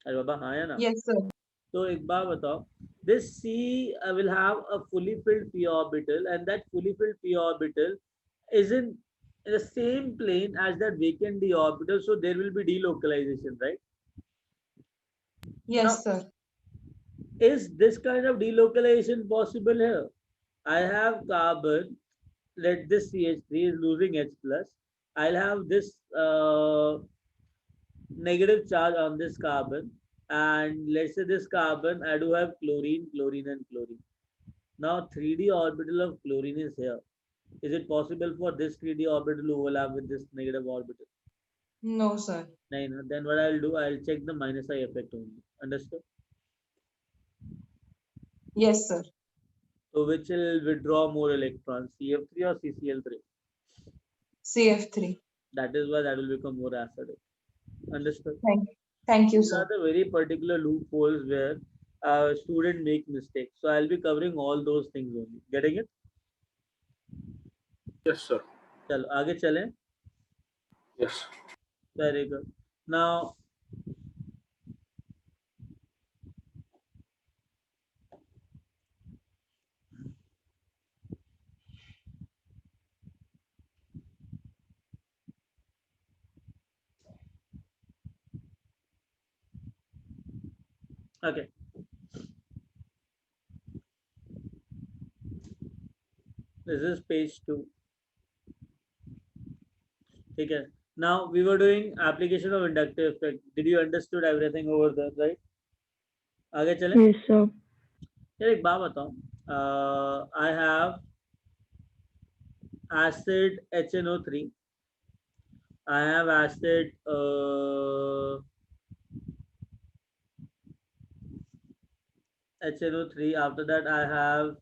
अरे बाबा, हाँ या ना? Yes, sir. तो एक बात बताओ, this C will have a fully filled p orbital, and that fully filled p orbital is in the same plane as that vacant d orbital, so there will be delocalization, right? Yes, Now, sir. is this kind of delocalization possible here? I have carbon, let this CH3 is losing H plus, I'll have this negative charge on this carbon, and let's say this carbon, I do have chlorine, chlorine and chlorine. Now 3D orbital of chlorine is here. Is it possible for this 3D orbital to overlap with this negative orbital? No, sir. No. Then what I'll do, I'll check the minus I effect only. Understood? Yes, sir. So which will withdraw more electrons, CF3 or CCl3? CF3. That is why that will become more acidic. Understood? Thank you, These are sir. the very particular loopholes where a student make mistakes. So I'll be covering all those things only. Getting it? Yes, sir. चलो आगे चलें. Yes. Very good. Now, okay. This is page 2. Okay. Now we were doing application of inductive effect. Did you understood everything over there, right? आगे चलें. Yes, sir. यार एक बात बताओ. I have acid HNO3. I have acid HNO3. After that, I have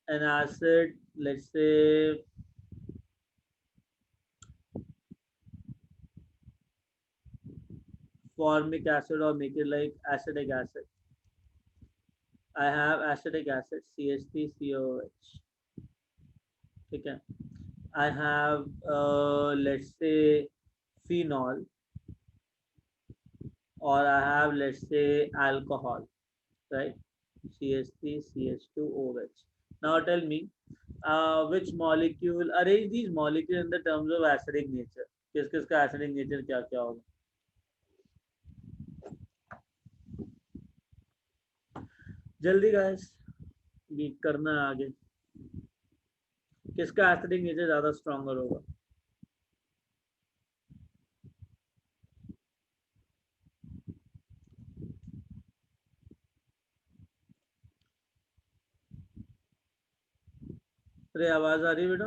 an acid, let's say formic acid, or make it like acetic acid. I have acetic acid CH3COH. Okay. I have let's say phenol, or I have, let's say, alcohol, right? CH3CH2OH. Now tell me, which molecule, arrange these molecules in the terms of acidic nature. किस किस का acidic nature क्या क्या होगा? जल्दी guys, ये करना है आगे. किसका एसिडिक नेचर ज्यादा स्ट्रॉन्गर होगा? अरे आवाज आ रही है बेटा?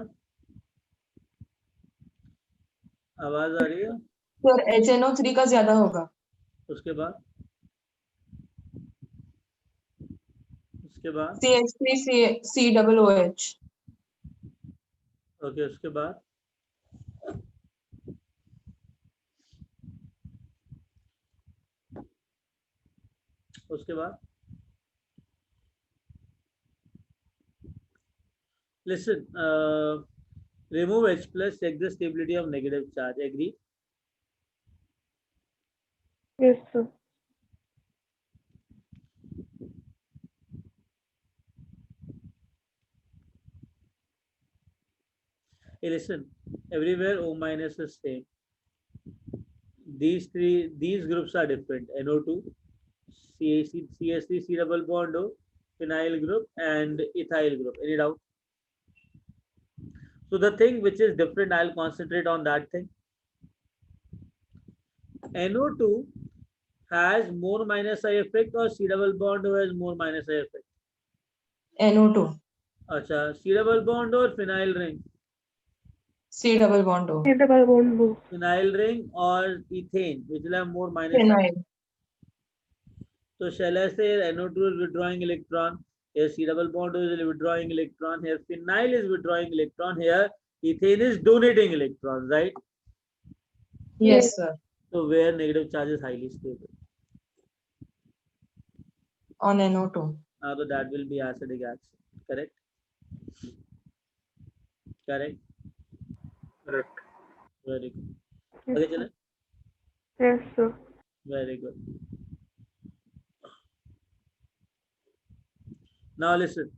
आवाज आ रही है? Sir, HNO3 का ज्यादा होगा. उसके बाद CH3COOH. ओके, उसके बाद उसके बाद listen, remove H plus, check the stability of negative charge. Agree? Yes, sir. Hey, listen, everywhere O minus is same. these groups are different. NO2, CH3 C double bond O, phenyl group and ethyl group. Any doubt? So the thing which is different, I'll concentrate on that thing. NO2 has more minus I effect or C double bond O has more minus I effect? NO2. Acha, C double bond or phenyl ring? C double bond O. C double bond O. Phenyl ring or ethane, which will have more minus I? Phenyl. So shall I say NO2 is withdrawing electron? Here C double bond is withdrawing electron. Here phenyl is withdrawing electron. Here ethane is donating electrons, right? Yes, sir. So where negative charge is highly stable. On NO2. So that will be acidic action. Correct? Correct? Correct. Very good. Yes, Okay, sir. chale? Yes, sir. Very good. Now listen.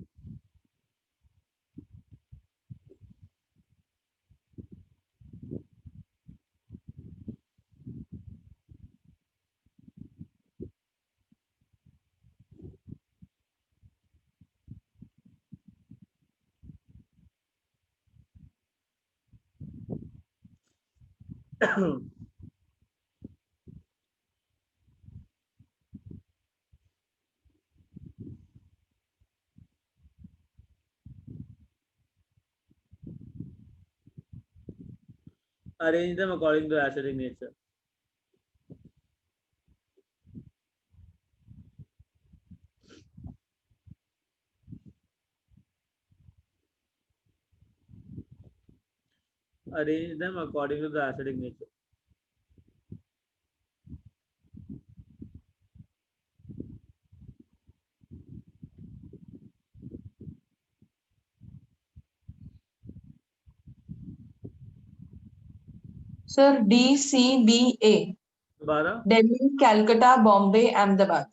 Arrange them according to acidic nature. Arrange them according to the acidic nature. Sir, DCBA. Dobara? Delhi, Calcutta, Bombay, Ahmedabad.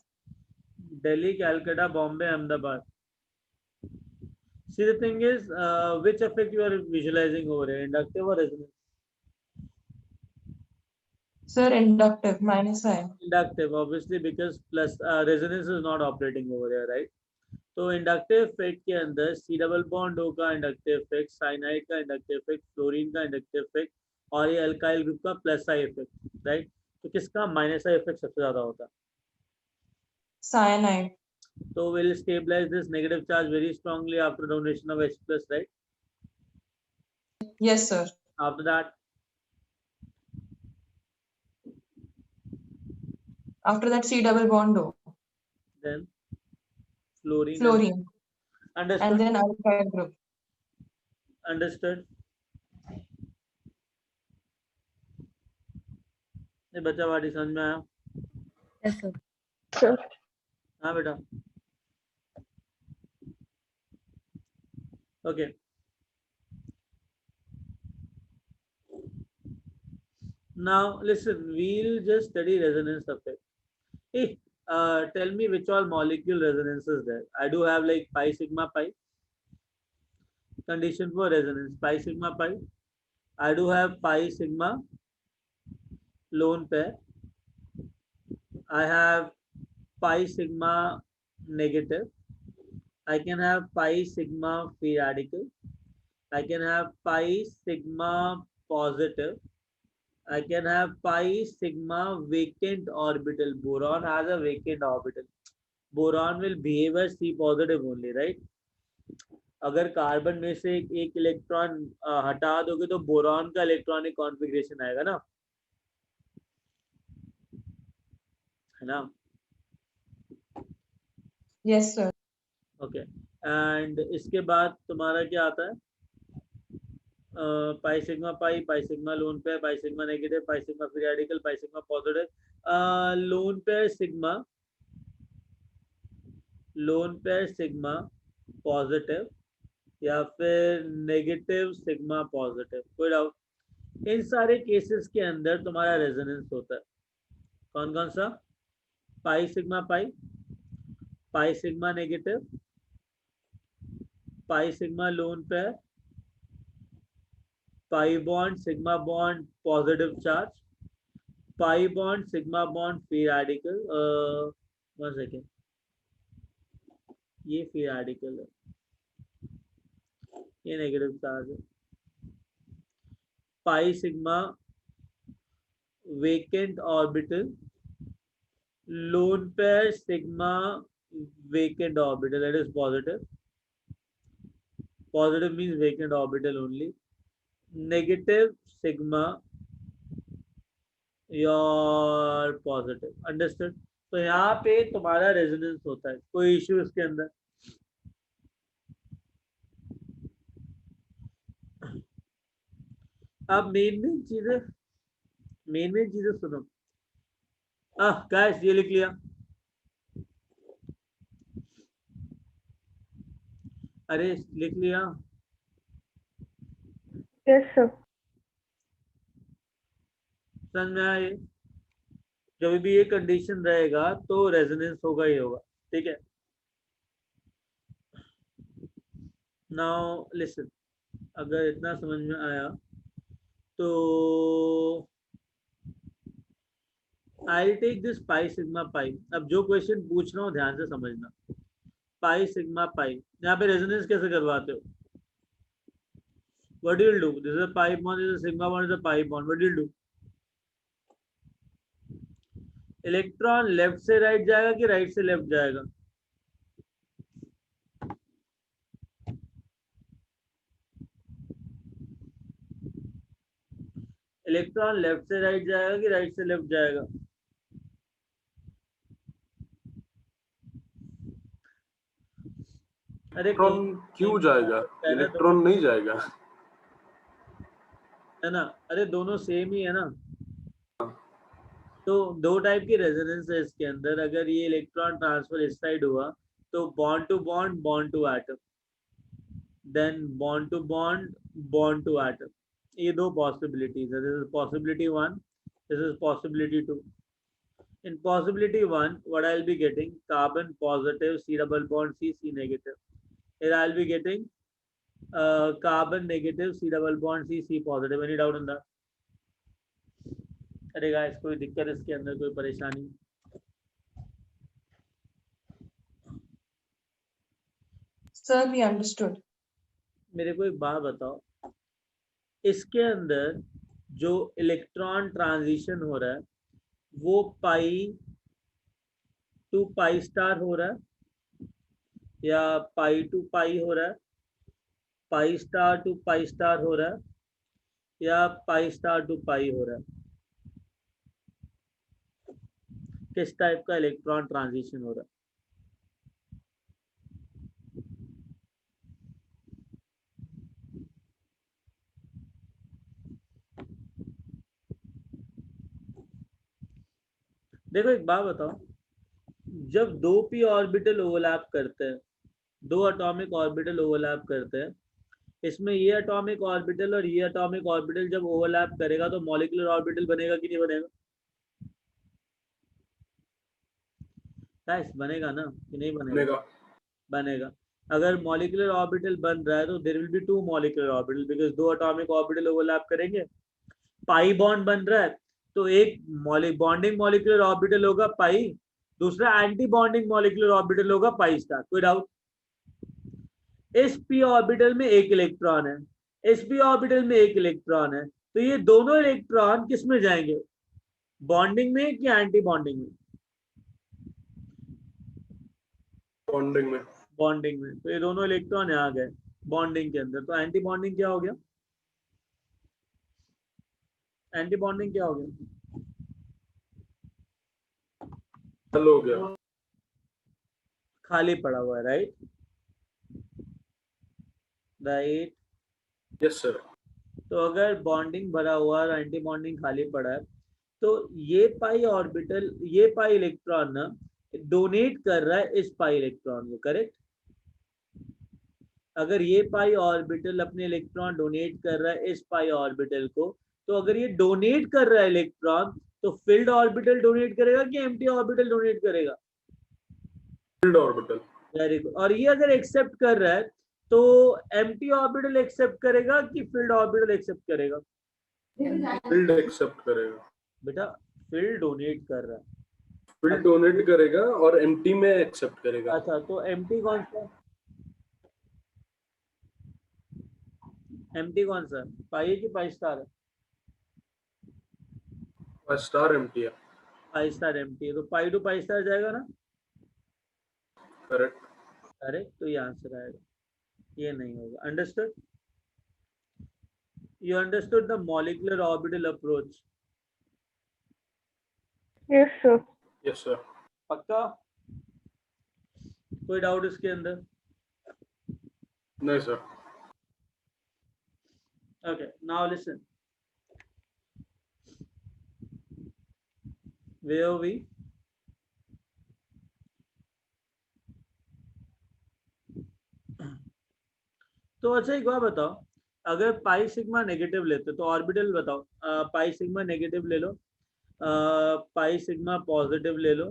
Delhi, Calcutta, Bombay, Ahmedabad. See, the thing is, which effect you are visualizing over here, inductive or resonance? Sir, inductive, minus I. Inductive, obviously, because plus resonance is not operating over here, right? तो inductive effect के अंदर सी double bond O का inductive effect, cyanide का inductive effect, fluorine का inductive effect और ये alkyl group का plus I effect, right? तो किसका माइनस आई इफेक्ट सबसे ज्यादा होता है? Cyanide. So we'll stabilize this negative charge very strongly after donation of H plus, right? Yes, sir. After that, C double bond O. then fluorine. Fluorine. Understood? And then alkyl group. Understood? ये बच्चा वाटी समझ में आया? Yes, sir. Sir. हाँ बेटा. Okay. Now listen, we'll just study resonance effect. Hey, tell me which all molecule resonance is there. I do have like pi sigma pi. Condition for resonance, pi sigma pi. I do have pi sigma lone pair. I have pi sigma negative. I can have pi sigma free radical. I can have pi sigma positive. I can have pi sigma vacant orbital. Boron has a vacant orbital. Boron will behave as C positive only, right? अगर carbon में से एक electron हटा दोगे तो boron का electronic configuration आएगा ना, है ना? Yes, sir. ओके. एंड इसके बाद तुम्हारा क्या आता है? पाई सिग्मा लोन पेयर, पाई sigma negative, pi sigma free radical, pi sigma positive. Lone pair sigma positive या फिर नेगेटिव सिग्मा पॉजिटिव, कोई डाउट? इन सारे केसेस के अंदर तुम्हारा रेजोनेंस होता है. कौन कौन सा? पाई sigma negative, pi sigma lone pair, pi bond sigma bond positive charge, pi bond, sigma bond, free radical. 1 second. ये free radical है, ये नेगेटिव चार्ज है. Pi sigma vacant orbital, lone pair sigma vacant orbital, that is positive. Positive means vacant orbital only. Negative sigma your positive. Understood? तो यहाँ पे तुम्हारा resonance होता है, कोई इश्यू इसके अंदर? अब मेन चीजें सुनो. गाइस ये लिख लिया. अरे लिख लिया. Yes, sir. समझ में आया ये? जब भी ये कंडीशन रहेगा तो रेजोनेंस होगा ही होगा. ठीक है. नाउ लिसन, अगर इतना समझ में आया तो I take this pi sigma pi. अब जो क्वेश्चन पूछ रहा हूँ ध्यान से समझना. पाई सिग्मा पाई, यहाँ पे रेजोनेंस कैसे करवाते हो? What you will do? This is a pi bond, this is a sigma bond, this is a pi bond. What do you do? Electron left से राइट जाएगा कि राइट से लेफ्ट जाएगा? इलेक्ट्रॉन लेफ्ट से right जाएगा कि right से left जाएगा? अरे इलेक्ट्रॉन क्यों जाएगा? इलेक्ट्रॉन नहीं जाएगा, है ना? अरे दोनों सेम ही है ना. तो दो टाइप की रेजोनेंस है इसके अंदर. अगर ये इलेक्ट्रॉन ट्रांसफर इस साइड हुआ तो bond to bond, bond to atom, then bond to bond, bond to atom. ये दो पॉसिबिलिटीज है. This is possibility 1, this is possibility 2. In possibility 1, what I'll be getting? Carbon positive, C double bond, C negative. Here I'll be getting carbon negative, C double bond, C positive. Any doubt on that? अरे guys कोई दिक्कत इसके अंदर, कोई परेशानी? Sir, we understood. मेरे को एक बात बताओ, इसके अंदर जो इलेक्ट्रॉन ट्रांजिशन हो रहा है वो पाई टू पाई स्टार हो रहा है या पाई टू पाई हो रहा है, pi star to pi star हो रहा है या पाई स्टार टू पाई हो रहा है? किस टाइप का इलेक्ट्रॉन ट्रांजिशन हो रहा है? देखो एक बात बताओ, जब दो पी ऑर्बिटल ओवरलैप करते हैं, दो एटॉमिक ऑर्बिटल ओवरलैप करते हैं, इसमें ये एटॉमिक ऑर्बिटल और ये एटॉमिक ऑर्बिटल जब ओवरलैप करेगा तो मॉलिक्यूलर ऑर्बिटल बनेगा कि नहीं बनेगा? गाइस बनेगा ना कि नहीं बनेगा? बनेगा. अगर मॉलिक्यूलर ऑर्बिटल बन रहा है तो there will be two molecular orbital, because दो एटॉमिक ऑर्बिटल ओवरलैप करेंगे. पाई बॉन्ड बन रहा है तो एक बॉन्डिंग मॉलिक्यूलर ऑर्बिटल होगा पाई, दूसरा एंटी बॉन्डिंग मॉलिक्यूलर ऑर्बिटल होगा पाई स्टार. कोई डाउट? इस पी ऑर्बिटल में एक इलेक्ट्रॉन है, इस पी ऑर्बिटल में एक इलेक्ट्रॉन है, तो ये दोनों इलेक्ट्रॉन किस में जाएंगे? बॉन्डिंग में कि एंटी बॉन्डिंग में? बॉन्डिंग में. बॉन्डिंग में. तो ये दोनों इलेक्ट्रॉन यहाँ गए बॉन्डिंग के अंदर, तो एंटी बॉन्डिंग क्या हो गया? एंटी बॉन्डिंग क्या हो गया? हल हो गया, खाली पड़ा हुआ है. Right right. Yes sir. तो अगर बॉन्डिंग भरा हुआ और एंटी बॉन्डिंग खाली पड़ा है तो ये पाई ऑर्बिटल, ये पाई इलेक्ट्रॉन ना डोनेट कर रहा है इस पाई इलेक्ट्रॉन को. करेक्ट? अगर ये पाई ऑर्बिटल अपने इलेक्ट्रॉन डोनेट कर रहा है इस पाई ऑर्बिटल को, तो अगर ये डोनेट कर रहा है इलेक्ट्रॉन तो फील्ड ऑर्बिटल डोनेट करेगा कि एम्प्टी ऑर्बिटल डोनेट करेगा? Filled orbital. Very good. और ये अगर एक्सेप्ट कर रहा है तो एम्प्टी ऑर्बिटल एक्सेप्ट करेगा कि फील्ड ऑर्बिटल एक्सेप्ट करेगा? फील्ड एक्सेप्ट करेगा. बेटा फिल डोनेट कर रहा है। फिल डोनेट करेगा और एम्प्टी में एक्सेप्ट करेगा। अच्छा, तो एम्प्टी कौन सा, एम्प्टी कौन सा, पाई है कि पाई स्टार है? स्टार एम्प्टी है। पाई स्टार एम्प्टी है, तो पाई टू पाई स्टार जाएगा ना? करेक्ट। अरे तो ये आंसर आएगा, ये नहीं होगा। Understood? You understood the molecular orbital approach? Yes, sir. Yes sir. पक्का? कोई डाउट इसके अंदर? नहीं sir. Okay, now listen. Where are we? तो अच्छा एक बात बताओ, अगर पाई सिग्मा नेगेटिव लेते तो ऑर्बिटल बताओ। पाई सिग्मा नेगेटिव ले लो, पाई सिग्मा पॉजिटिव ले लो,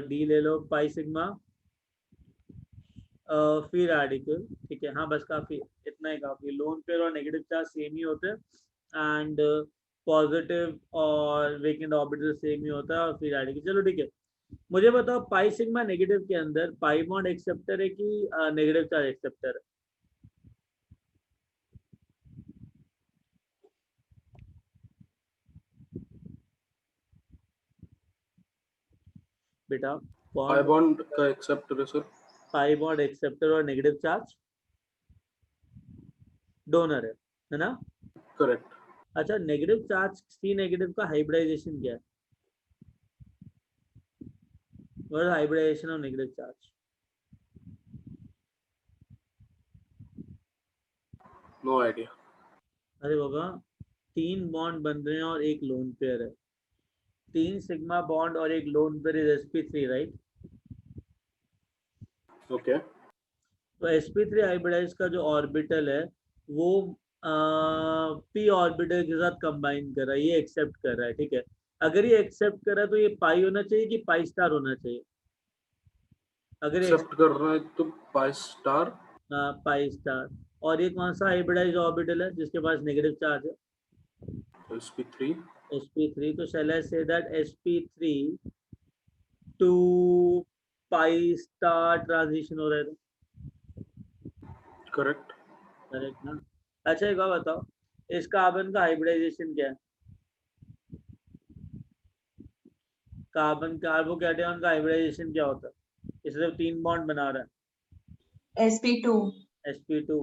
डी ले लो, पाई सिग्मा फ्री रेडिकल। ठीक है, हाँ बस काफी, इतना ही काफी। लोन पेयर और नेगेटिव चार्ज सेम ही होते हैं एंड पॉजिटिव और वेकेंट ऑर्बिटल सेम ही होता है और फ्री रेडिकल। चलो ठीक है, मुझे बताओ पाई सिग्मा नेगेटिव के अंदर पाई बॉन्ड एक्सेप्टर है कि नेगेटिव चार्ज एक्सेप्टर है? बेटा पाई कौन? बॉन्ड का एक्सेप्टर है सर। पाई बॉन्ड एक्सेप्टर और नेगेटिव चार्ज डोनर है ना? करेक्ट। अच्छा, नेगेटिव चार्ज सी नेगेटिव का हाइब्रिडाइजेशन क्या है? What is hybridisation of negative charge? No idea. अरे बाबा, 3 बॉन्ड बन रहे हैं और एक लोन पेयर है। 3 सिग्मा बॉन्ड और एक lone pair is sp3, right? Okay. तो sp3 हाइब्रिडाइज का जो ऑर्बिटल है वो p ऑर्बिटल के साथ कंबाइन कर रहा है, ये एक्सेप्ट कर रहा है। ठीक है, अगर ये एक्सेप्ट कर रहा है तो ये पाई होना चाहिए कि पाई स्टार होना चाहिए? अगर ये एक्सेप्ट कर रहा है तो पाई स्टार। Pi star. और ये कौन सा हाइब्रिडाइज ऑर्बिटल है जिसके पास नेगेटिव चार्ज है? sp3। sp3। तो shall I say that sp3 to pi star transition हो रहा है? करेक्ट। करेक्ट ना? अच्छा एक बात बताओ, इस कार्बन का हाइब्रिडाइजेशन क्या है? कार्बन कार्बोकैटायन का हाइब्रिडाइजेशन क्या होता है? ये सिर्फ 3 बॉन्ड बना रहा है, sp2 sp2।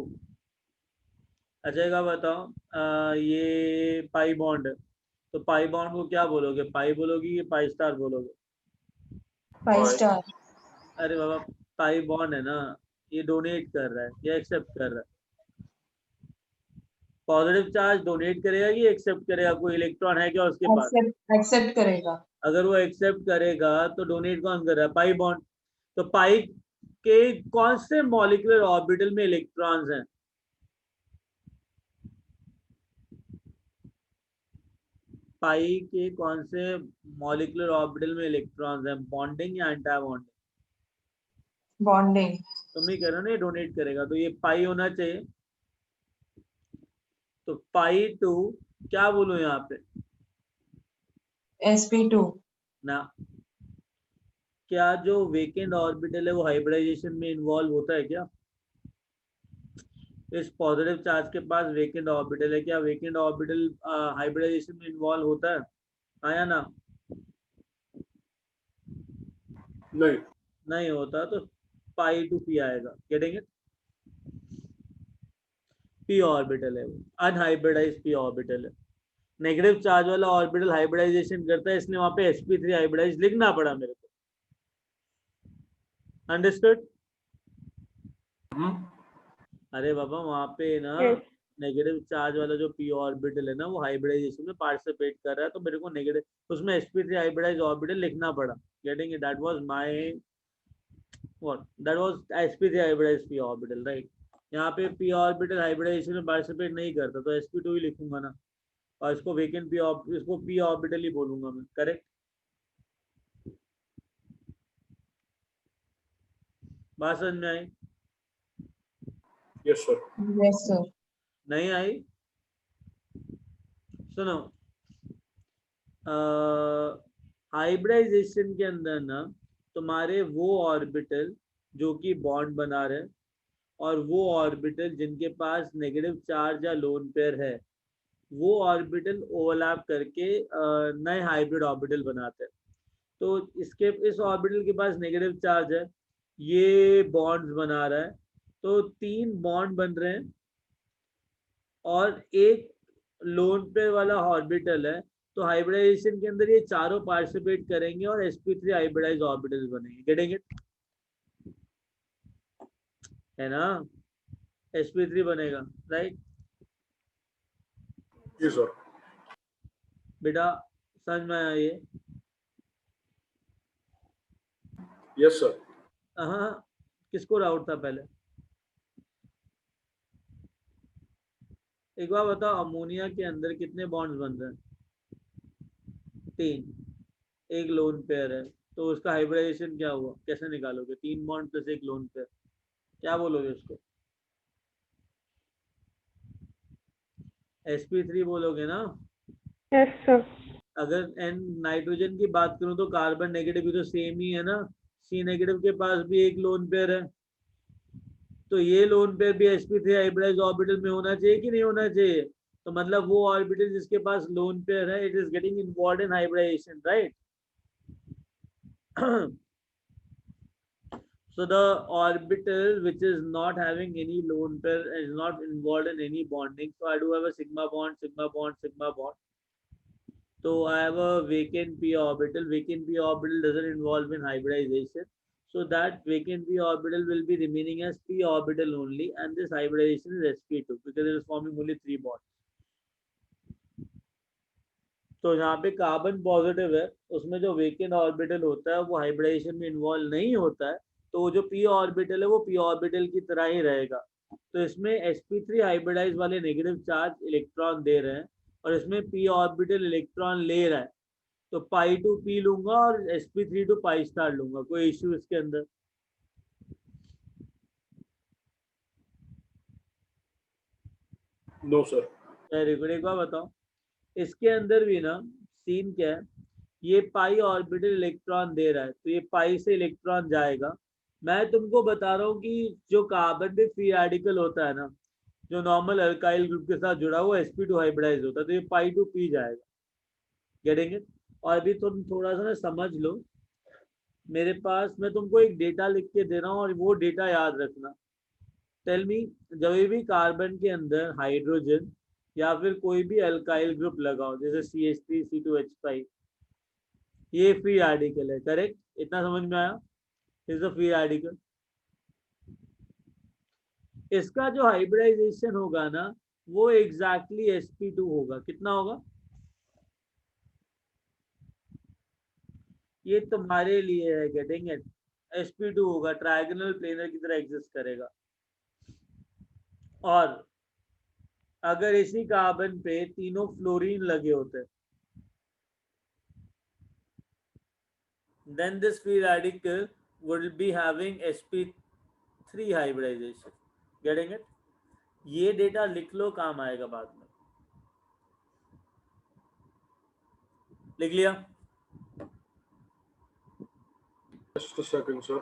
अच्छा एक बात बताओ, ये पाई बॉन्ड है, तो पाई बॉन्ड को क्या बोलोगे, पाई बोलोगे कि पाई स्टार बोलोगे? pi पाई। star अरे बाबा, पाई बॉन्ड है ना, ये डोनेट कर रहा है या एक्सेप्ट कर रहा है? पॉजिटिव चार्ज डोनेट करेगा कि एक्सेप्ट करेगा? कोई इलेक्ट्रॉन है क्या उसके पास? accept करेगा। अगर वो एक्सेप्ट करेगा तो डोनेट कौन कर रहा है? Pi bond. तो पाई के कौन से मॉलिक्यूलर ऑर्बिटल में इलेक्ट्रॉन्स हैं? पाई के कौन से मॉलिक्यूलर ऑर्बिटल में इलेक्ट्रॉन्स हैं? बॉन्डिंग या एंटी बॉन्डिंग? बॉन्डिंग। तुम ही कह रहे हो ना ये डोनेट करेगा, तो ये पाई होना चाहिए। तो पाई टू क्या बोलूं यहाँ पे sp2 ना? क्या जो वेकेंट ऑर्बिटल है वो हाइब्रिडाइजेशन में इन्वॉल्व होता है क्या? इस पॉजिटिव चार्ज के पास वेकेंट ऑर्बिटल है, क्या वेकेंट ऑर्बिटल हाइब्रिडाइजेशन में इन्वॉल्व होता है? आया ना? नहीं। नहीं होता, तो पाई टू पी आएगा। Getting it? पी ऑर्बिटल है वो, अनहाइब्रिडाइज पी ऑर्बिटल है। नेगेटिव चार्ज वाला ऑर्बिटल हाइब्रिडाइजेशन करता है, इसलिए वहां पे sp3 हाइब्रिडाइज लिखना पड़ा मेरे को। अंडरस्टूड? अरे बाबा वहां पे ना Yes. नेगेटिव चार्ज वाला जो पी ऑर्बिटल है ना वो हाइब्रिडाइजेशन में पार्टिसिपेट कर रहा है, तो मेरे को नेगेटिव उसमें sp3 हाइब्रिडाइज ऑर्बिटल लिखना पड़ा। Getting it? That was my what, that was sp3 hybridised p orbital, right? यहाँ पे पी ऑर्बिटल हाइब्रिडाइजेशन में पार्टिसिपेट नहीं करता, तो sp2 ही लिखूंगा ना, और इसको वेकेंट पी इसको पी ऑर्बिटल ही बोलूंगा मैं। करेक्ट? बात समझ में आई? Yes sir. yes sir। नहीं आई? सुनो, हाइब्रिडाइजेशन के अंदर ना तुम्हारे वो ऑर्बिटल जो कि बॉन्ड बना रहे हैं और वो ऑर्बिटल जिनके पास नेगेटिव चार्ज या लोन पेयर है, वो ऑर्बिटल ओवरलैप करके नए हाइब्रिड ऑर्बिटल बनाते हैं। तो इस ऑर्बिटल के पास नेगेटिव चार्ज है, ये बॉन्ड्स बना रहा है, तो 3 बॉन्ड बन रहे हैं और एक लोन पेयर वाला ऑर्बिटल है। तो हाइब्रिडाइजेशन के अंदर ये चारों पार्टिसिपेट करेंगे और sp3 हाइब्रिडाइज ऑर्बिटल्स बनेंगे। Getting it? है ना? sp3 बनेगा, राइट? जी सर। बेटा समझ में आया ये? Yes sir. हाँ, किसको डाउट था पहले? एक बार बताओ, अमोनिया के अंदर कितने बॉन्ड्स बन रहे हैं? 3। एक लोन पेयर है, तो उसका हाइब्रिडाइजेशन क्या हुआ? कैसे निकालोगे? 3 बॉन्ड प्लस एक लोन पेयर, क्या बोलोगे उसको? sp3 बोलोगे ना? Yes, sir. अगर एन नाइट्रोजन की बात करूं तो कार्बन नेगेटिव भी तो सेम ही है ना, सी नेगेटिव के पास भी एक लोन पेयर है, तो ये लोन पेयर भी sp3 हाइब्रिडाइज ऑर्बिटल में होना चाहिए कि नहीं होना चाहिए? तो मतलब वो ऑर्बिटल जिसके पास लोन पेयर है, it is getting involved in hybridisation, right? So the orbital which is not having any lone pair is not involved in any bonding. So I do have a sigma bond, sigma bond, sigma bond. So I have a vacant p orbital. Vacant p orbital doesn't involve in hybridization. So that vacant p orbital will be remaining as p orbital only, and this hybridization is sp2 because it is forming only 3 bonds. तो यहाँ पे carbon positive है, उसमें जो vacant orbital होता है वो hybridisation में इन्वॉल्व नहीं होता है, तो जो पी ऑर्बिटल है वो पी ऑर्बिटल की तरह ही रहेगा। तो इसमें sp3 हाइब्रिडाइज वाले नेगेटिव चार्ज इलेक्ट्रॉन दे रहे हैं और इसमें पी ऑर्बिटल इलेक्ट्रॉन ले रहा है, तो पाई टू पी लूंगा और sp3 टू पाई स्टार लूंगा। कोई इश्यू इसके अंदर? No sir. Very good. एक बार बताओ, इसके अंदर भी ना सीन क्या है, ये पाई ऑर्बिटल इलेक्ट्रॉन दे रहा है, तो ये पाई से इलेक्ट्रॉन जाएगा। मैं तुमको बता रहा हूँ कि जो कार्बन पे फ्री रेडिकल होता है ना, जो नॉर्मल अल्काइल ग्रुप के साथ जुड़ा हुआ sp2 हाइब्रिडाइज होता है, तो ये पाई टू पी जाएगा। Getting it? और अभी तुम थोड़ा सा ना समझ लो, मेरे पास मैं तुमको एक डेटा लिख के दे रहा हूँ और वो डेटा याद रखना। टेल मी, जब भी कार्बन के अंदर हाइड्रोजन या फिर कोई भी अल्काइल ग्रुप लगाओ, जैसे CH3 C2H5, ये फ्री रेडिकल है, करेक्ट? इतना समझ में आया? Is a free radical. इसका जो हाइब्रिडाइजेशन होगा ना, वो एग्जैक्टली sp2 होगा। कितना होगा? ये तुम्हारे लिए है, गेटिंग इट? sp2 होगा, ट्रायगोनल प्लेनर की तरह एग्जिस्ट करेगा। और अगर इसी कार्बन पे तीनों फ्लोरीन लगे होते, then this free radical would be having sp3 hybridization. Getting it? ये डेटा लिख लो, काम आएगा बाद में। लिख लिया? Just a second, sir.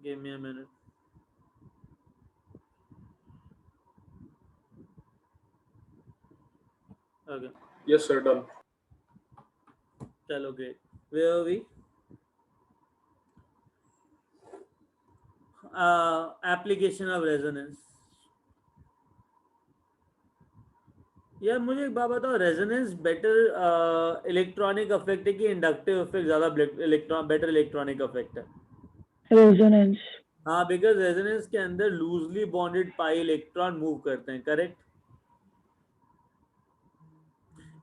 Give me a minute. Okay. Yes, sir. Done. चलो, great. Where are we? Application of resonance. यार मुझे एक बात बताओ, रेजोनेंस बेटर इलेक्ट्रॉनिक इफेक्ट है कि इंडक्टिव इफेक्ट ज्यादा बेटर इलेक्ट्रॉनिक इफेक्ट है? Resonance. हाँ, बिकॉज रेजोनेंस के अंदर loosely bonded pi electron move करते हैं, करेक्ट?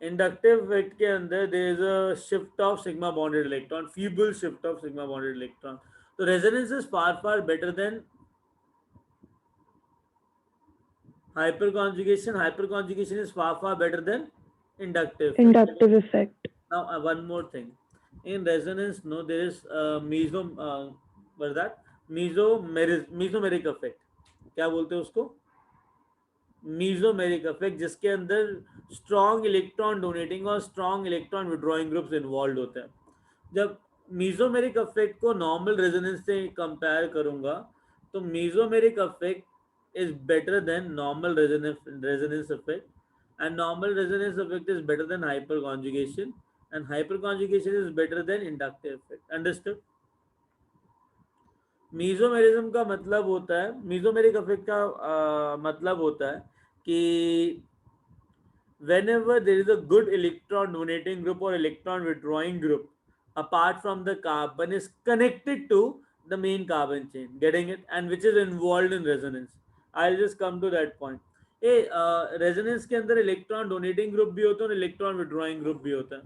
इंडक्टिव इफेक्ट के अंदर there is a shift of sigma bonded electron, feeble shift of sigma bonded electron. तो resonance is far better than hyperconjugation. Hyperconjugation is far better than inductive Effect. Now one more thing, in resonance no, there is what is that? Mesomeric effect. क्या बोलते हैं उसको? Mesomeric effect, जिसके अंदर strong electron donating और strong electron withdrawing groups involve होते हैं. जब मीजोमेरिक इफेक्ट को नॉर्मल रेजोनेंस से कंपेयर करूंगा तो mesomeric effect is better than normal resonance effect, and normal resonance effect is better than hyperconjugation, and hyperconjugation is better than inductive effect. Understood? मीजोमेरिज्म का मतलब होता है, मीजोमेरिक इफेक्ट का मतलब होता है कि whenever there is a good electron donating group or electron withdrawing group apart from the carbon is connected to the main carbon chain, getting it, and which is involved in resonance. I'll just come to that point. Resonance के अंदर electron donating group भी होता है और electron withdrawing group भी होता है.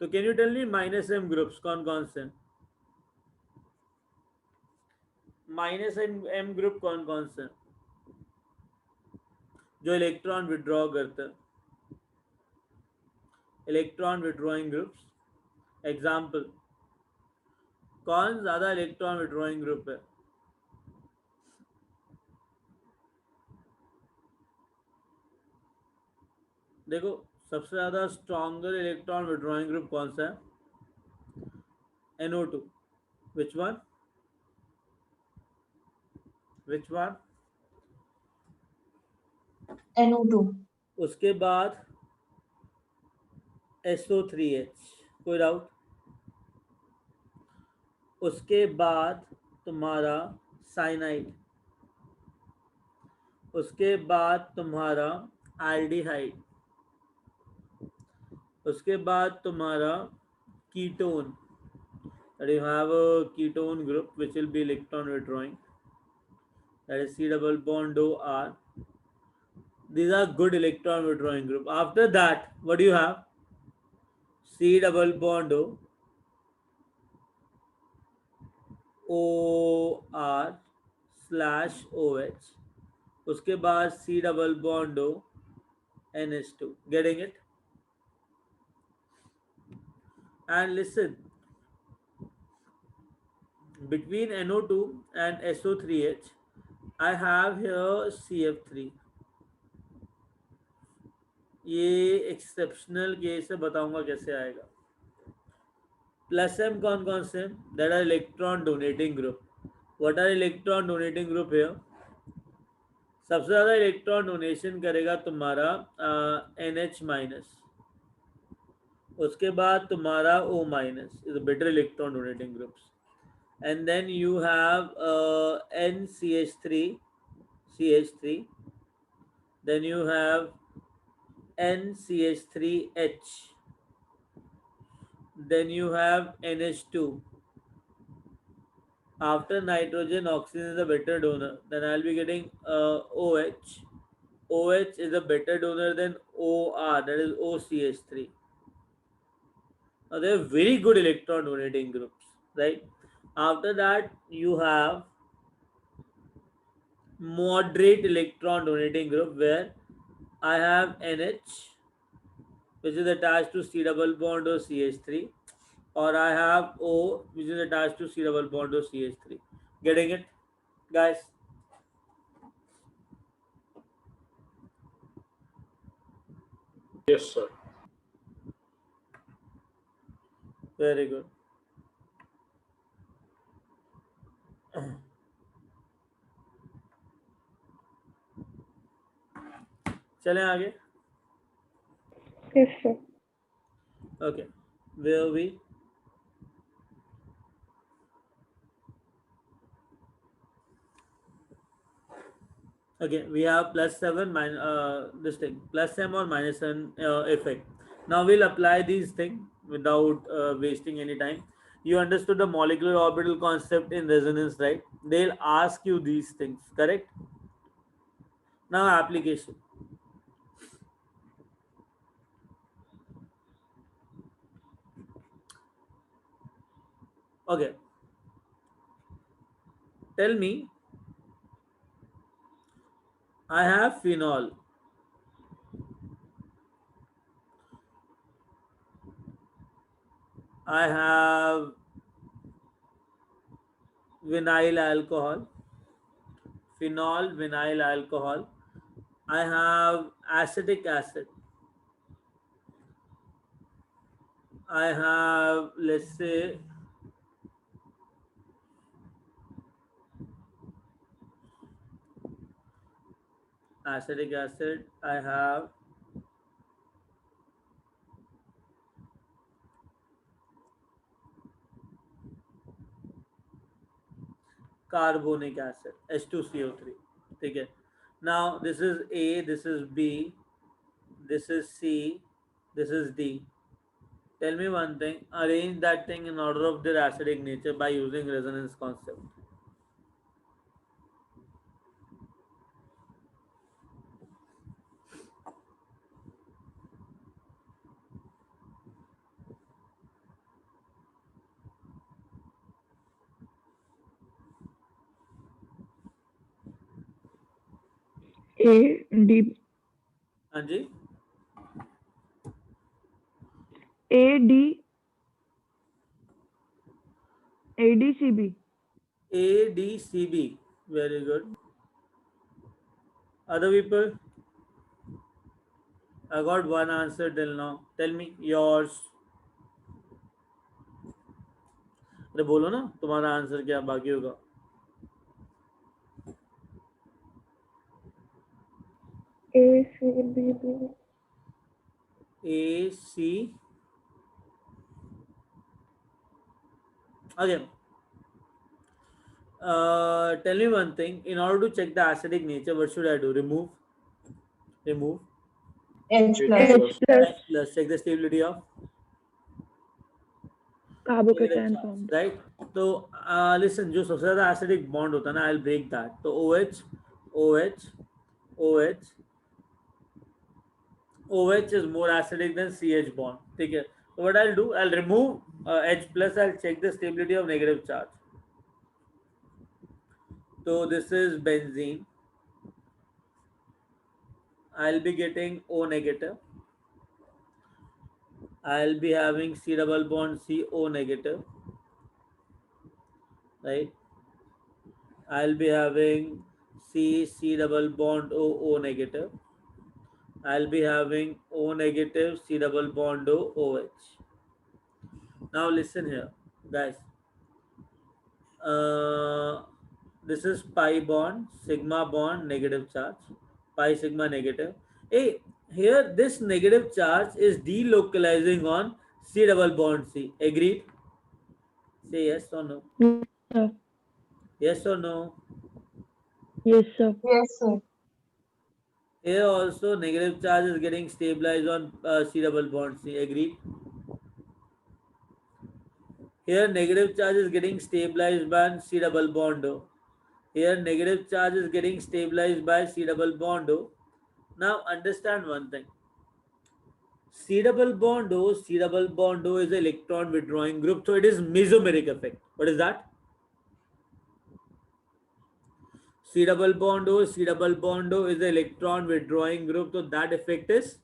तो can you tell me minus M groups कौन कौन से हैं? माइनस एम ग्रुप कौन कौन से हैं जो इलेक्ट्रॉन विड्रॉ करते हैं? Electron withdrawing groups. एग्जाम्पल, कौन ज्यादा इलेक्ट्रॉन विड्रॉइंग ग्रुप है? देखो, सबसे ज्यादा स्ट्रॉन्गर इलेक्ट्रॉन विड्रॉइंग ग्रुप कौन सा है? NO2. Which one? Which one? NO2. उसके बाद SO3H. कोई डाउट? उसके बाद तुम्हारा साइनाइड. उसके बाद तुम्हारा एल्डिहाइड. उसके बाद तुम्हारा ketone. that you have a ketone group which will be electron withdrawing, that is C double bond OR. These are good electron withdrawing group. After that, what do you have? C double bond OR slash OH. उसके बाद C double bond NH2. Getting it? And listen, between NO2 and SO3H, I have here CF3. ये exceptional case है, बताऊंगा कैसे आएगा. Plus M कौन कौन से? That are electron donating group. What are electron donating group है? सबसे ज्यादा इलेक्ट्रॉन डोनेशन करेगा तुम्हारा NH माइनस. उसके बाद तुम्हारा O minus is better electron donating groups. And then you have NCH3, CH3. Then you have NCH3H. Then you have NH2. After nitrogen, oxygen is a better donor. Then I'll be getting OH. OH is a better donor than OR, that is OCH3. Now they are very good electron donating groups, right? After that, you have moderate electron donating group where I have NH, which is attached to C double bond or CH3, or I have O, which is attached to C double bond or CH3. Getting it, guys? Yes, sir. Very good. चलें आगे. Yes, sir. Okay, where are we? Okay, we have plus 7 this thing, plus m or minus n effect. Now we'll apply these things without wasting any time. You understood the molecular orbital concept in resonance, right? They'll ask you these things, correct? Now application. Okay, tell me, I have phenol. I have vinyl alcohol, phenol, vinyl alcohol, I have acetic acid. I have, let's say, acetic acid. I have carbonic acid, H2CO3. Okay. Now this is A, this is B, this is C, this is D. Tell me one thing, arrange that thing in order of their acidic nature by using resonance concept. A D Anji? A D A D C B. ADCB. Very good. Other people? I got one answer till now. Tell me yours. अरे बोलो ना तुम्हारा answer क्या बाकी होगा. A C B B. A C. Again. Tell me one thing. In order to check the acidic nature, what should I do? Remove. H H plus. H plus. plus Plus check the stability of carbocation formed. right. So listen, जो सबसे ज़्यादा acidic bond होता है ना, I'll break that. तो OH, OH, OH, OH is more acidic than CH bond. ठीक है. So what I'll do, I'll remove H plus. I'll check the stability of negative charge. So this is benzene. I'll be getting O negative. I'll be having C double bond C O negative. Right. I'll be having C double bond O negative. I'll be having O negative C double bond OH. Now listen here, guys. This is pi bond, sigma bond, negative charge. Pi sigma negative. Hey, here this negative charge is delocalizing on C double bond C. Agreed? Say yes or no. Sir. Yes or no. Yes, sir. Yes, sir. Here also negative charge is getting stabilized on C double bond C. Agreed? Here negative charge is getting stabilized by C double bond O. Here negative charge is getting stabilized by C double bond O. Now understand one thing. C double bond O is an electron withdrawing group, so it is mesomeric effect. What is that? C double bond O is an electron withdrawing group, so that effect is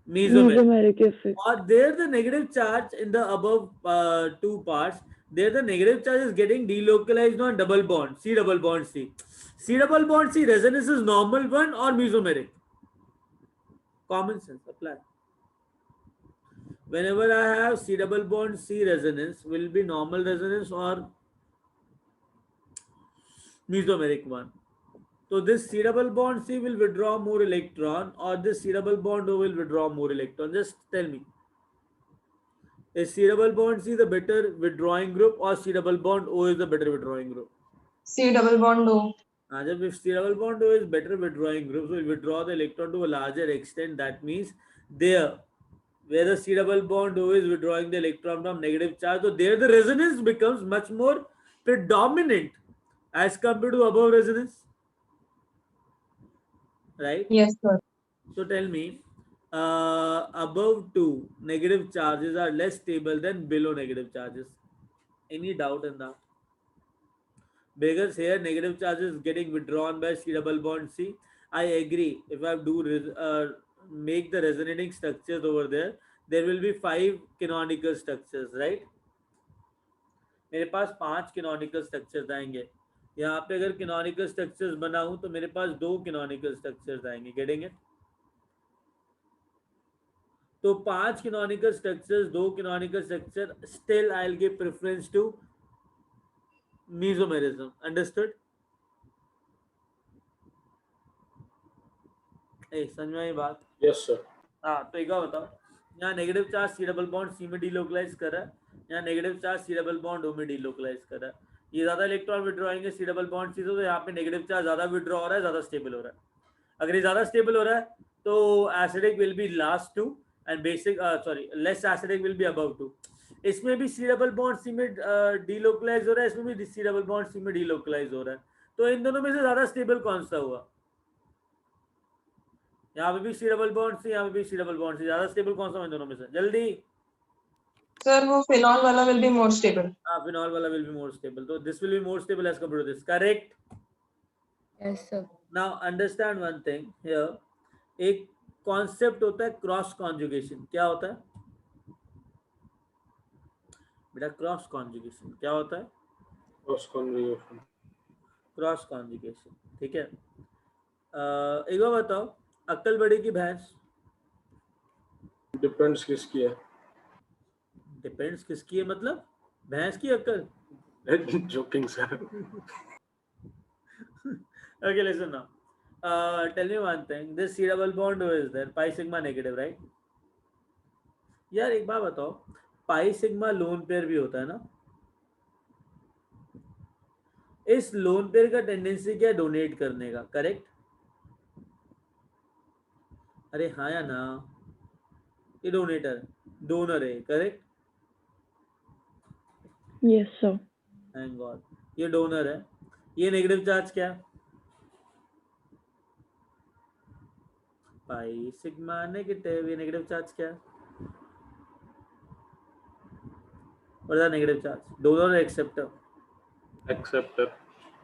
mesomeric. Mesomeric effect. Or there the negative charge in the above two parts, there the negative charge is getting delocalized on double bond, C double bond C. C double bond C resonance is normal one or mesomeric? Common sense apply. Whenever I have C double bond C resonance, will be normal resonance or mesomeric one. So this C double bond C will withdraw more electron or this C double bond O will withdraw more electron. Just tell me. Is C double bond C the better withdrawing group or C double bond O is the better withdrawing group? C double bond O. If C double bond O is better withdrawing group, so we withdraw the electron to a larger extent. That means there, where the C double bond O is withdrawing the electron from negative charge, so there the resonance becomes much more predominant as compared to above resonance. Right? Yes, sir. So tell me, above 2 negative charges are less stable than below negative charges. Any doubt in that? Because here negative charge is getting withdrawn by C double bond C. I agree. If I do make the resonating structures over there, there will be 5 canonical structures, right? मेरे पास 5 canonical structures आएंगे. यहाँ पे अगर canonical structures बनाऊं तो मेरे पास 2 canonical structures आएंगे, गेटिंग इट? तो 5 canonical structures, 2 canonical structure, still I will give preference to mesomerism, understood? समझ में आई बात? Yes, sir. हाँ, तो एक बार बताओ, यहाँ negative charge C double bond C में डीलोकलाइज कर रहा है, यहाँ negative charge C double bond O में डीलोकलाइज कर रहा है। ये ज्यादा इलेक्ट्रॉन विड्रॉ आएंगे सी डबल बॉन्ड सी, तो यहाँ पे नेगेटिव चार्ज ज्यादा विड्रॉ हो रहा है, ज्यादा स्टेबल हो रहा है। अगर ये ज्यादा स्टेबल हो रहा है तो acidic will be last two and basic less acidic will be above two. इसमें भी सी डबल बॉन्ड सी में डीलोकलाइज हो रहा है, इसमें भी सी डबल बॉन्ड सी में डीलोकलाइज हो रहा है। तो इन दोनों में से ज्यादा स्टेबल कौन सा हुआ? यहाँ पे भी सी डबल बॉन्ड सी, यहाँ पे भी सी डबल बॉन्ड सी, ज्यादा स्टेबल कौन सा इन दोनों में से? जल्दी। सर वो फिनॉल वाला will be more stable. हाँ, फिनॉल वाला विल बी मोर स्टेबल, तो this will be more stable as compared to this, correct? Yes, sir. Now understand one thing here, एक कॉन्सेप्ट होता है क्रॉस कॉन्जुगेशन। क्या होता है बेटा? क्रॉस कॉन्जुगेशन क्या होता है? Cross conjugation. क्रॉस कॉन्जुगेशन, ठीक है। एक बार बताओ, अक्ल बड़ी की भैंस? Depends किसकी है? डिपेंड्स किसकी है मतलब? भैंस की अक्ल? Joking, sir. Okay, listen now. Tell me one thing. This C double bond is there. Pi sigma negative, right? यार एक बात बताओ, पाई सिग्मा लोन पेयर भी होता है ना? इस लोन पेयर का टेंडेंसी क्या है? डोनेट करने का, करेक्ट? अरे हाँ या ना? ये डोनर है, correct? Yes, sir. Thank God, ये डोनर है। ये नेगेटिव चार्ज क्या है? पाई सिग्मा नेगेटिव। ये नेगेटिव चार्ज क्या है? What is the negative charge? Donor or acceptor? Acceptor.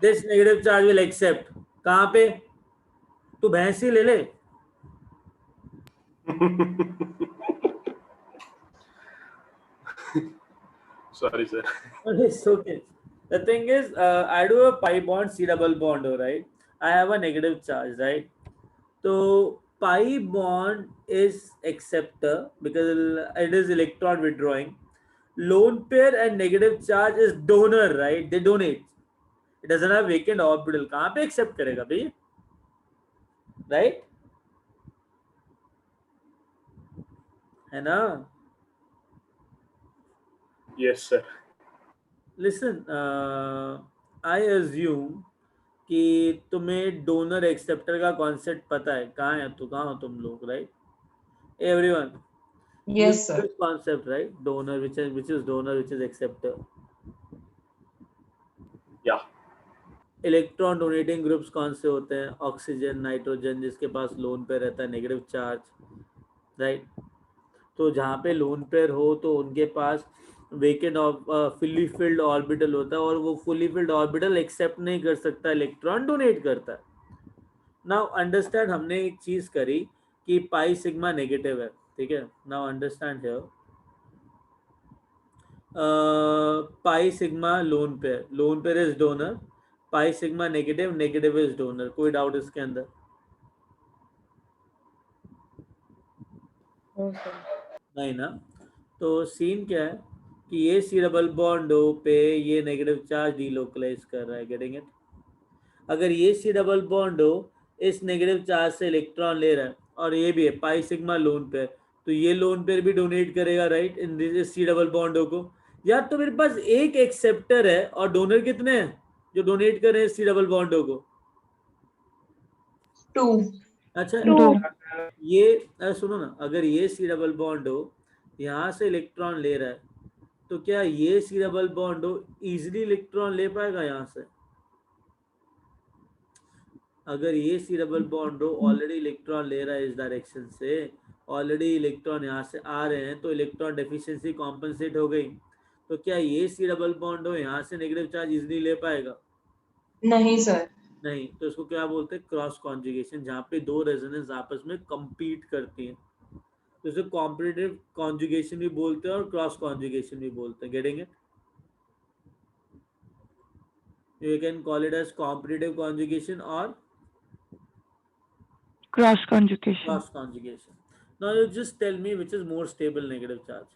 This negative charge will accept. कहाँ पे? तू भैंसी ले ले। Sorry, sir. It's okay. The thing is, I do a pi bond C double bond, right? I have a negative charge, right? So pi bond is acceptor because it is electron withdrawing. Lone pair and negative charge is donor, right? They donate. It doesn't have vacant orbital. कहाँ पे accept करेगा भाई? Right? है ना? Yes, sir. Listen, I assume कि तुम्हें donor acceptor का concept पता है। कहाँ है तू? कहाँ हो तुम लोग? Right everyone? Yes, sir. Concept right? Donor which is donor, which is acceptor. Yeah. Electron donating groups कौन से होते हैं? ऑक्सीजन, नाइट्रोजन, जिसके पास लोन पेयर रहता है, नेगेटिव चार्ज, राइट? तो जहाँ पे लोन पेयर हो तो उनके पास वेकेंट फुली फिल्ड ऑर्बिटल होता है और वो फुली फिल्ड ऑर्बिटल एक्सेप्ट नहीं कर सकता, इलेक्ट्रॉन डोनेट करता है। नाउ अंडरस्टैंड, हमने एक चीज करी कि पाई सिग्मा नेगेटिव है, ठीक है? Now understand here, pi sigma lone pair is donor, pi sigma negative is donor. कोई डाउट इसके अंदर? No, sir. नहीं ना? तो सीन क्या है कि ये सी डबल बॉन्ड ओ पे ये नेगेटिव चार्ज डीलोकलाइज कर रहा है, गेटिंग इट? अगर ये सी डबल बॉन्ड हो इस नेगेटिव चार्ज से इलेक्ट्रॉन ले रहा है और ये भी है पाई सिग्मा लोन पेयर, तो ये लोन पेयर भी डोनेट करेगा, right? In this C double bond को। यार तो मेरे पास एक एक्सेप्टर है और डोनर कितने हैं जो डोनेट कर रहे हैं सी डबल बॉन्ड को? 2. अच्छा, Two. ये सुनो ना, अगर ये सी डबल बॉन्ड हो यहाँ से इलेक्ट्रॉन ले रहा है, तो क्या ये सी डबल बॉन्ड हो इजीली इलेक्ट्रॉन ले पाएगा यहाँ से? अगर ये सी डबल बॉन्ड हो ऑलरेडी इलेक्ट्रॉन ले रहा है इस डायरेक्शन से, ऑलरेडी इलेक्ट्रॉन यहाँ से आ रहे हैं, तो इलेक्ट्रॉन डेफिशिएंसी कॉम्पनसेट हो गई। तो क्या ये सी डबल बॉन्ड हो यहाँ से नेगेटिव चार्ज इजीली ले पाएगा? नहीं सर. नहीं। तो इसको क्या बोलते हैं? क्रॉस कॉन्जुगेशन, जहाँ पे दो रेजोनेंस आपस में compete करती हैं, तो इसे कॉम्पिटिटिव कॉन्जुगेशन भी बोलते हैं और क्रॉस कॉन्जुगेशन भी बोलते हैं, getting it? You can call it as competitive conjugation or Cross conjugation. cross conjugation. Now you just tell me which is more stable negative charge.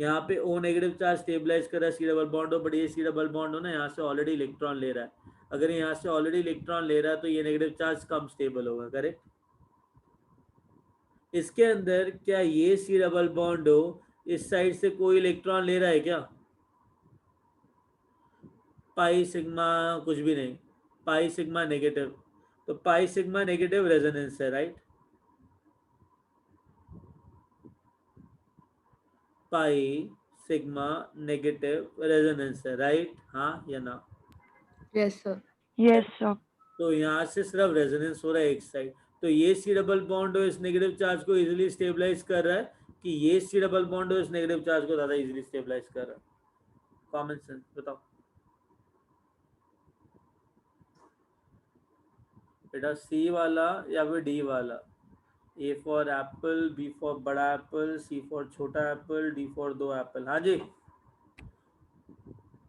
यहाँ पे O नेगेटिव चार्ज स्टेबलाइज कर रहा है सी double bond हो, but ये C double bond हो ना यहाँ से ऑलरेडी इलेक्ट्रॉन ले रहा है. अगर यहाँ से ऑलरेडी इलेक्ट्रॉन ले रहा है तो ये नेगेटिव चार्ज कम स्टेबल होगा. करेक्ट. इसके अंदर क्या ये सी डबल बॉन्ड हो, इस साइड से कोई इलेक्ट्रॉन ले रहा है क्या? पाई सिग्मा कुछ भी नहीं, पाई सिग्मा नेगेटिव. तो पाई सिग्मा नेगेटिव रेजोनेंस है, राइट. पाई सिग्मा नेगेटिव रेजोनेंस है, राइट. हाँ या ना? Yes, sir. Yes, sir. तो यहाँ से सिर्फ रेजोनेंस हो रहा है एक साइड. तो ये सी डबल बॉन्ड हो इस नेगेटिव चार्ज को इजीली स्टेबलाइज कर रहा है कि ये सी डबल बॉन्ड हो इस नेगेटिव चार्ज को ज्यादा इजीली स्टेबलाइज कर रहा है? कॉमन सेंस बताओ बेटा, सी वाला या फिर डी वाला? A for apple, B for बड़ा एप्पल, सी फॉर छोटा एप्पल, डी फॉर दो एप्पल. हाँ जी.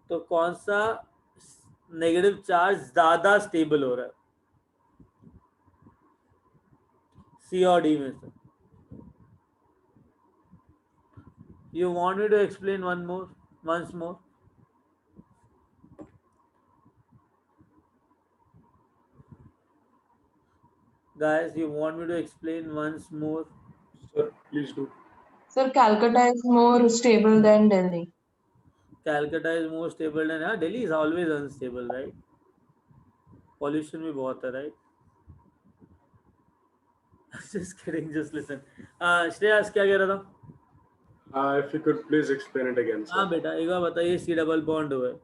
तो कौन सा नेगेटिव चार्ज ज्यादा स्टेबल हो रहा है, सी और डी में से? You want me to explain once more? Guys, you want me to explain once more? Sir, please do. Sir, Calcutta is more stable than Delhi. Calcutta is more stable than, हाँ, Delhi is always unstable, right? Pollution भी बहुत है, right? Just kidding, just listen. Shreyas क्या कह रहा था? If you could please explain it again, sir. हाँ बेटा, एक बार बताइए. सी डबल बॉन्ड हो है,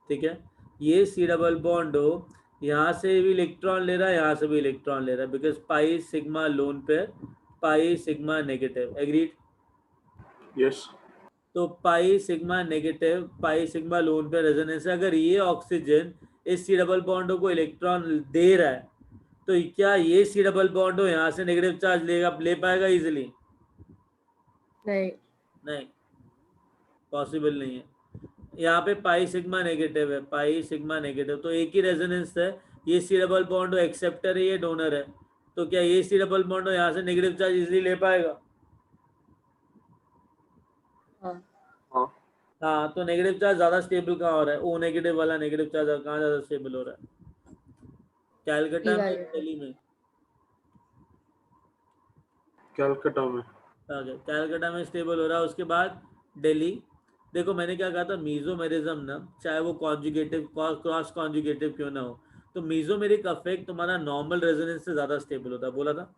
ठीक है. ये सी डबल बॉन्ड हो, यहाँ से भी इलेक्ट्रॉन ले रहा है, यहाँ से भी इलेक्ट्रॉन ले रहा है, because pi sigma lone pair, pi sigma negative. Agreed? Yes. तो pi sigma negative, pi sigma loan पे रेजोनेंस है. अगर ये ऑक्सीजन इस सी डबल बॉन्ड को इलेक्ट्रॉन दे रहा है तो क्या ये सी डबल बॉन्ड यहाँ से नेगेटिव चार्ज ले पाएगा इजीली? नहीं. नहीं, पॉसिबल नहीं है. यहाँ पे पाई सिग्मा नेगेटिव है, पाई सिग्मा नेगेटिव, तो एक ही रेजोनेंस है. ये सी डबल बॉन्ड एक्सेप्टर है, ये डोनर है. तो क्या ये सी डबल बॉन्ड यहाँ से नेगेटिव चार्ज इजीली ले पाएगा? हाँ. हाँ. तो नेगेटिव चार्ज ज्यादा स्टेबल कहाँ हो रहा है? ओ नेगेटिव वाला नेगेटिव चार्ज कहाँ ज्यादा स्टेबल हो रहा है? कैलकाटा में, दिल्ली में? Calcutta में. कैलकाटा में स्टेबल हो रहा है. उसके बाद दिल्ली. देखो मैंने क्या कहा था, मीजोमेरिज्म ना, चाहे वो कॉन्जुगेटिव क्रॉस कॉन्जुगेटिव क्यों ना हो, तो मीजोमेरिक अफेक्ट तुम्हारा नॉर्मल रेजोनेंस से ज्यादा स्टेबल होता है. बोला था?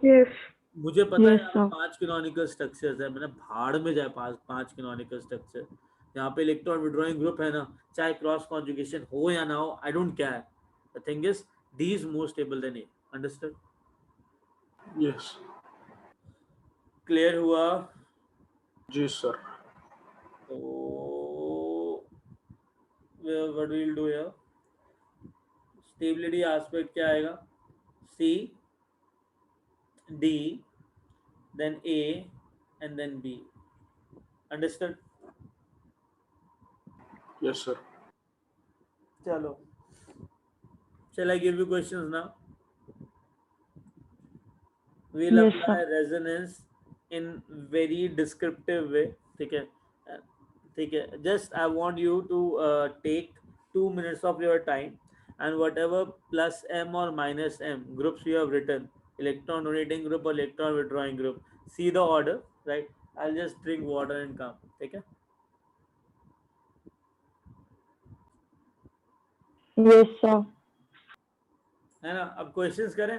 Yes. मुझे पता Yes, है sir. 5 कैनोनिकल स्ट्रक्चर्स है, मैंने भाड़ में जाए 5 कैनोनिकल स्ट्रक्चर. यहाँ पे इलेक्ट्रॉन विड्रॉइंग ग्रुप है ना, चाहे क्रॉस कॉन्जुगेशन हो या ना हो, I don't care. The thing is D is more stable then A. Understood? Yes. Clear हुआ? जी sir. तो what we'll do here, stability aspect क्या आएगा? C, D, then A and then B. Understood? Yes sir. चलो, shall I give you questions now? We'll Yes, apply sir. resonance in very descriptive way. ठीक है, ठीक है. Just I want you to take 2 minutes of your time, and whatever plus M or minus M groups you have written, electron donating group or electron withdrawing group, see the order, right? I'll just drink water and come. ठीक है? Yes, sir. है ना? अब questions करें.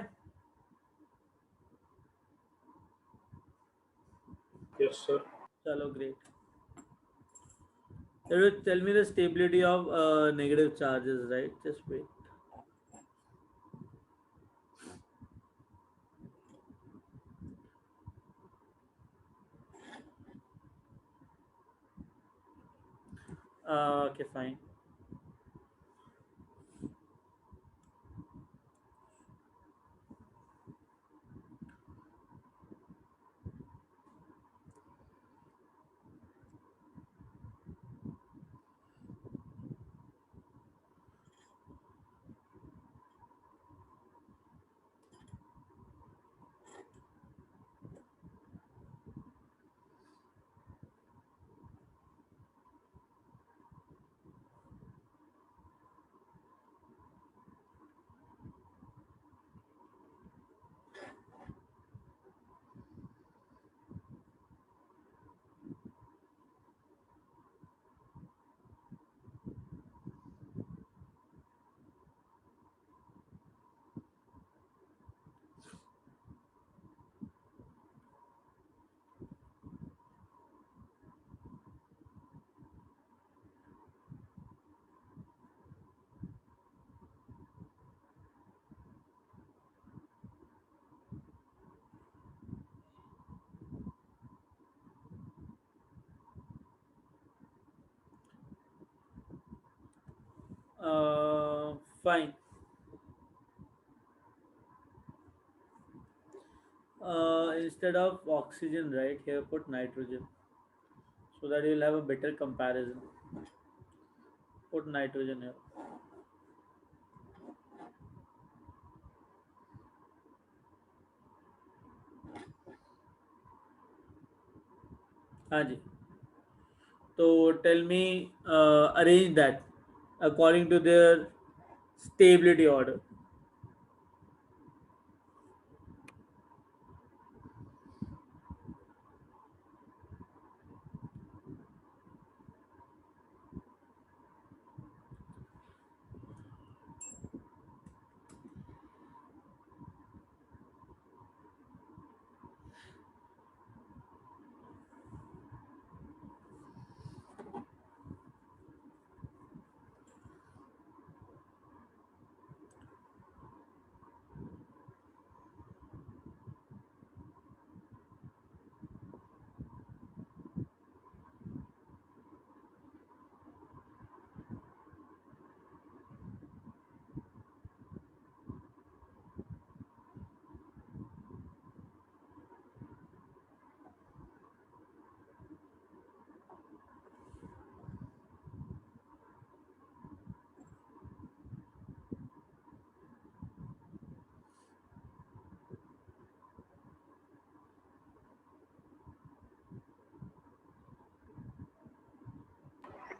Yes sir. चलो, great. Tell me the stability of negative charges, right? Just wait. Okay, fine. fine. Instead of oxygen, right, here put nitrogen, so that you'll have a better comparison. Put nitrogen here. हाँ जी. So tell me, arrange that according to their stability order.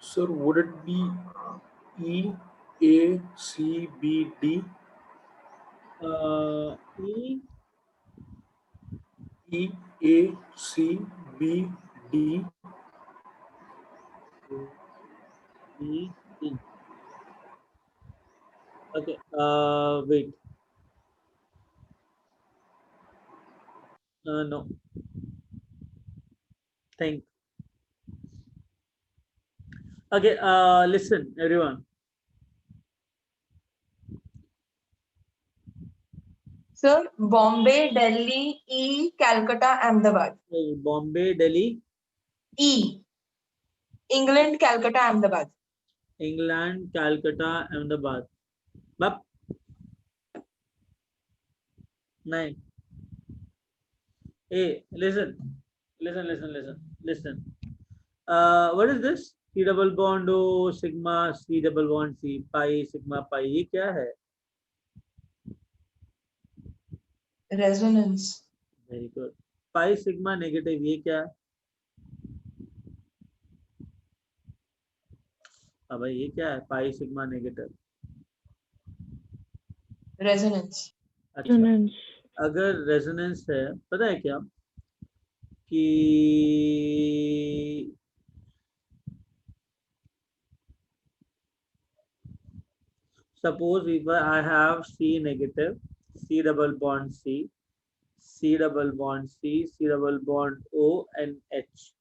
Sir, would it be E, A, C, B, D? E, E, A, C, B, D. E, E. Okay. Wait. No. Think. Okay. Listen, everyone. Sir, Bombay, Delhi, E, Calcutta, Ahmedabad. Bombay, Delhi, E, England, Calcutta, Ahmedabad. England, Calcutta, Ahmedabad. Bap. 9. Hey, listen. What is this? C double bond O, sigma, C double bond C, pi, sigma, pi. ये क्या है? Resonance. Very good. Pi, sigma, negative. ये क्या है? अब ये क्या है? Pi, sigma, negative. Resonance. अच्छा. Resonance. अगर रेजोनेंस है, पता है क्या कि suppose if I have C negative, C double bond C, C double bond C, C double bond O and H.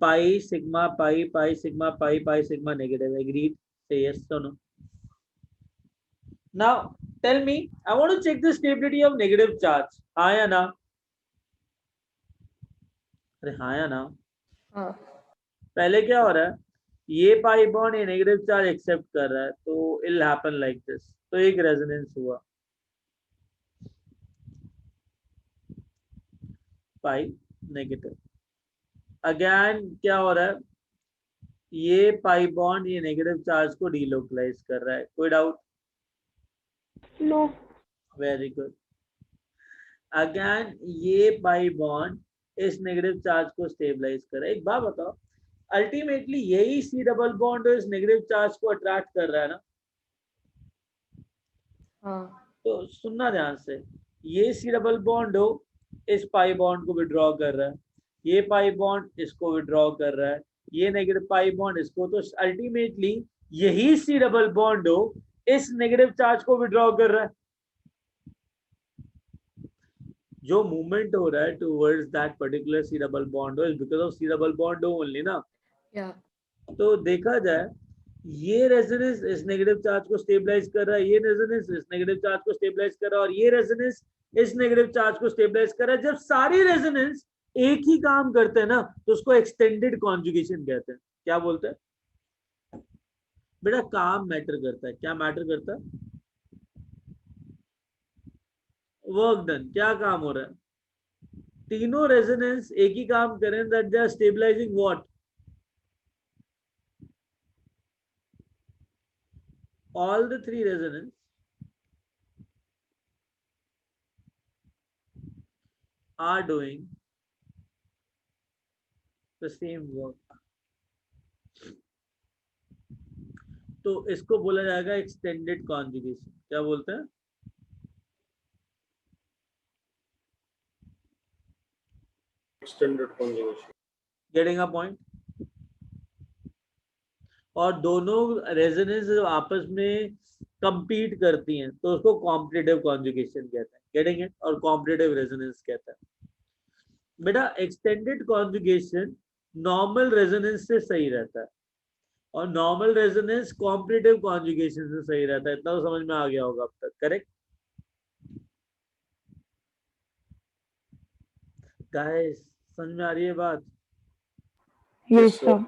Pi sigma pi pi sigma pi pi sigma negative. Agreed? Say yes or no. Now tell me, I want to check the stability of negative charge. हाँ या ना? अरे हाँ या ना? हाँ. पहले क्या हो रहा है? ये पाई बॉन्ड ये नेगेटिव चार्ज एक्सेप्ट कर रहा है, तो इट हैपन लाइक दिस. तो एक रेजोनेंस हुआ. पाई नेगेटिव. अगेन क्या हो रहा है? ये पाई बॉन्ड ये नेगेटिव चार्ज को डीलोकलाइज कर रहा है. कोई doubt? No. Very good. Again ये पाई बॉन्ड इस नेगेटिव चार्ज को स्टेबलाइज कर रहा है. एक बात बताओ, अल्टीमेटली यही सी डबल बॉन्ड इस नेगेटिव चार्ज को अट्रैक्ट कर रहा है ना? हाँ. तो सुनना ध्यान से, ये सी डबल बॉन्ड हो इस पाई बॉन्ड को विड्रॉ कर रहा है, ये पाई बॉन्ड इसको विड्रॉ कर रहा है, ये नेगेटिव पाई बॉन्ड इसको, तो अल्टीमेटली यही सी डबल बॉन्ड हो इस नेगेटिव चार्ज को विड्रॉ कर रहा है. जो मूवमेंट हो रहा है towards that particular C double bond is because of C double bond only ना. Yeah. तो देखा जाए, ये रेजोनेंस इस नेगेटिव चार्ज को स्टेबलाइज कर रहा है, ये रेजोनेंस इस नेगेटिव चार्ज को स्टेबलाइज कर रहा है, और ये रेजोनेंस इस नेगेटिव चार्ज को स्टेबलाइज कर रहा है. जब सारी रेजोनेंस एक ही काम करते हैं ना, तो उसको एक्सटेंडेड कॉन्जुगेशन कहते हैं. क्या बोलते हैं? बेटा काम मैटर करता है, क्या मैटर करता है? वर्क डन, क्या काम हो रहा है? तीनों रेजोनेंस एक ही काम करें, that they are stabilising what? All the three resonance are doing the same work. तो इसको बोला जाएगा एक्सटेंडेड कॉन्जुगेशन। क्या बोलते हैं? Extended conjugation. Getting a point? और दोनों रेजोनेंस आपस में कंपीट करती हैं तो उसको कॉम्पिटिटिव कॉन्जुगेशन कहते हैं। Getting it? और कॉम्पिटिटिव रेजोनेंस कहते हैं। बेटा एक्सटेंडेड कॉन्जुगेशन नॉर्मल रेजोनेंस से सही रहता है और नॉर्मल रेजोनेंस कॉम्पिटिटिव कॉन्जुगेशन से सही रहता है। इतना तो समझ में आ गया होगा अब तक, करेक्ट? गाइस समझ में आ रही है बात? Yes, sir.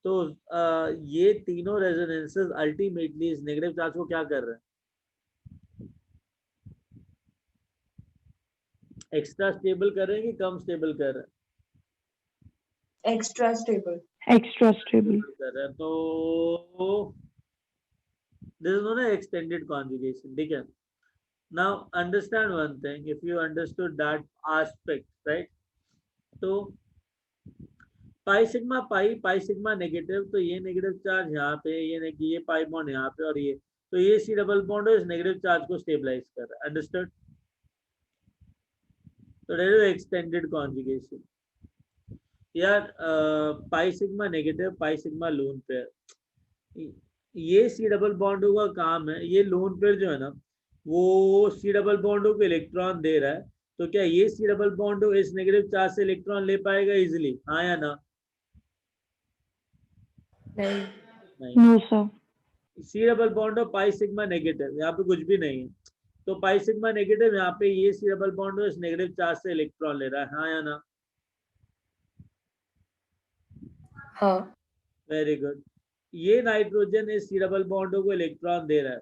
तो ये तीनों रेजोनेंसेस अल्टीमेटली इस नेगेटिव चार्ज को क्या कर रहे हैं? एक्स्ट्रा स्टेबल कर रहे हैं कि कम स्टेबल कर रहे हैं? Extra stable. Extra stable. कर रहे हैं। तो this is known as extended conjugation, ठीक है? Now understand one thing, if you understood that aspect, right? तो पाई सिग्मा नेगेटिव, तो ये नेगेटिव चार्ज यहाँ पे, ये पाई बॉन्ड यहाँ पे, और ये तो ये सी डबल बॉन्ड इस नेगेटिव चार्ज को स्टेबलाइज कर रहा है। अंडरस्टूड? तो दैट इज एक्सटेंडेड कॉन्जुगेशन। यार pi sigma negative, pi sigma lone pair, ये सी डबल बॉन्डों का काम है। ये लोन पेयर जो है ना, वो सी डबल बॉन्डों को इलेक्ट्रॉन दे रहा है, तो क्या ये सी डबल बॉन्ड इस नेगेटिव चार्ज से इलेक्ट्रॉन ले पाएगा इजिली? हाँ या ना? नहीं। नहीं। No, sir. C double bond और पाई सिग्मा नेगेटिव, यहाँ पे कुछ भी नहीं है। तो पाई सिग्मा नेगेटिव यहाँ पे ये सी डबल बॉन्ड इस नेगेटिव चार्ज से इलेक्ट्रॉन ले रहा है। हाँ या ना? हाँ। Very good. ये नाइट्रोजन इस सी डबल बॉन्डों को इलेक्ट्रॉन दे रहा है,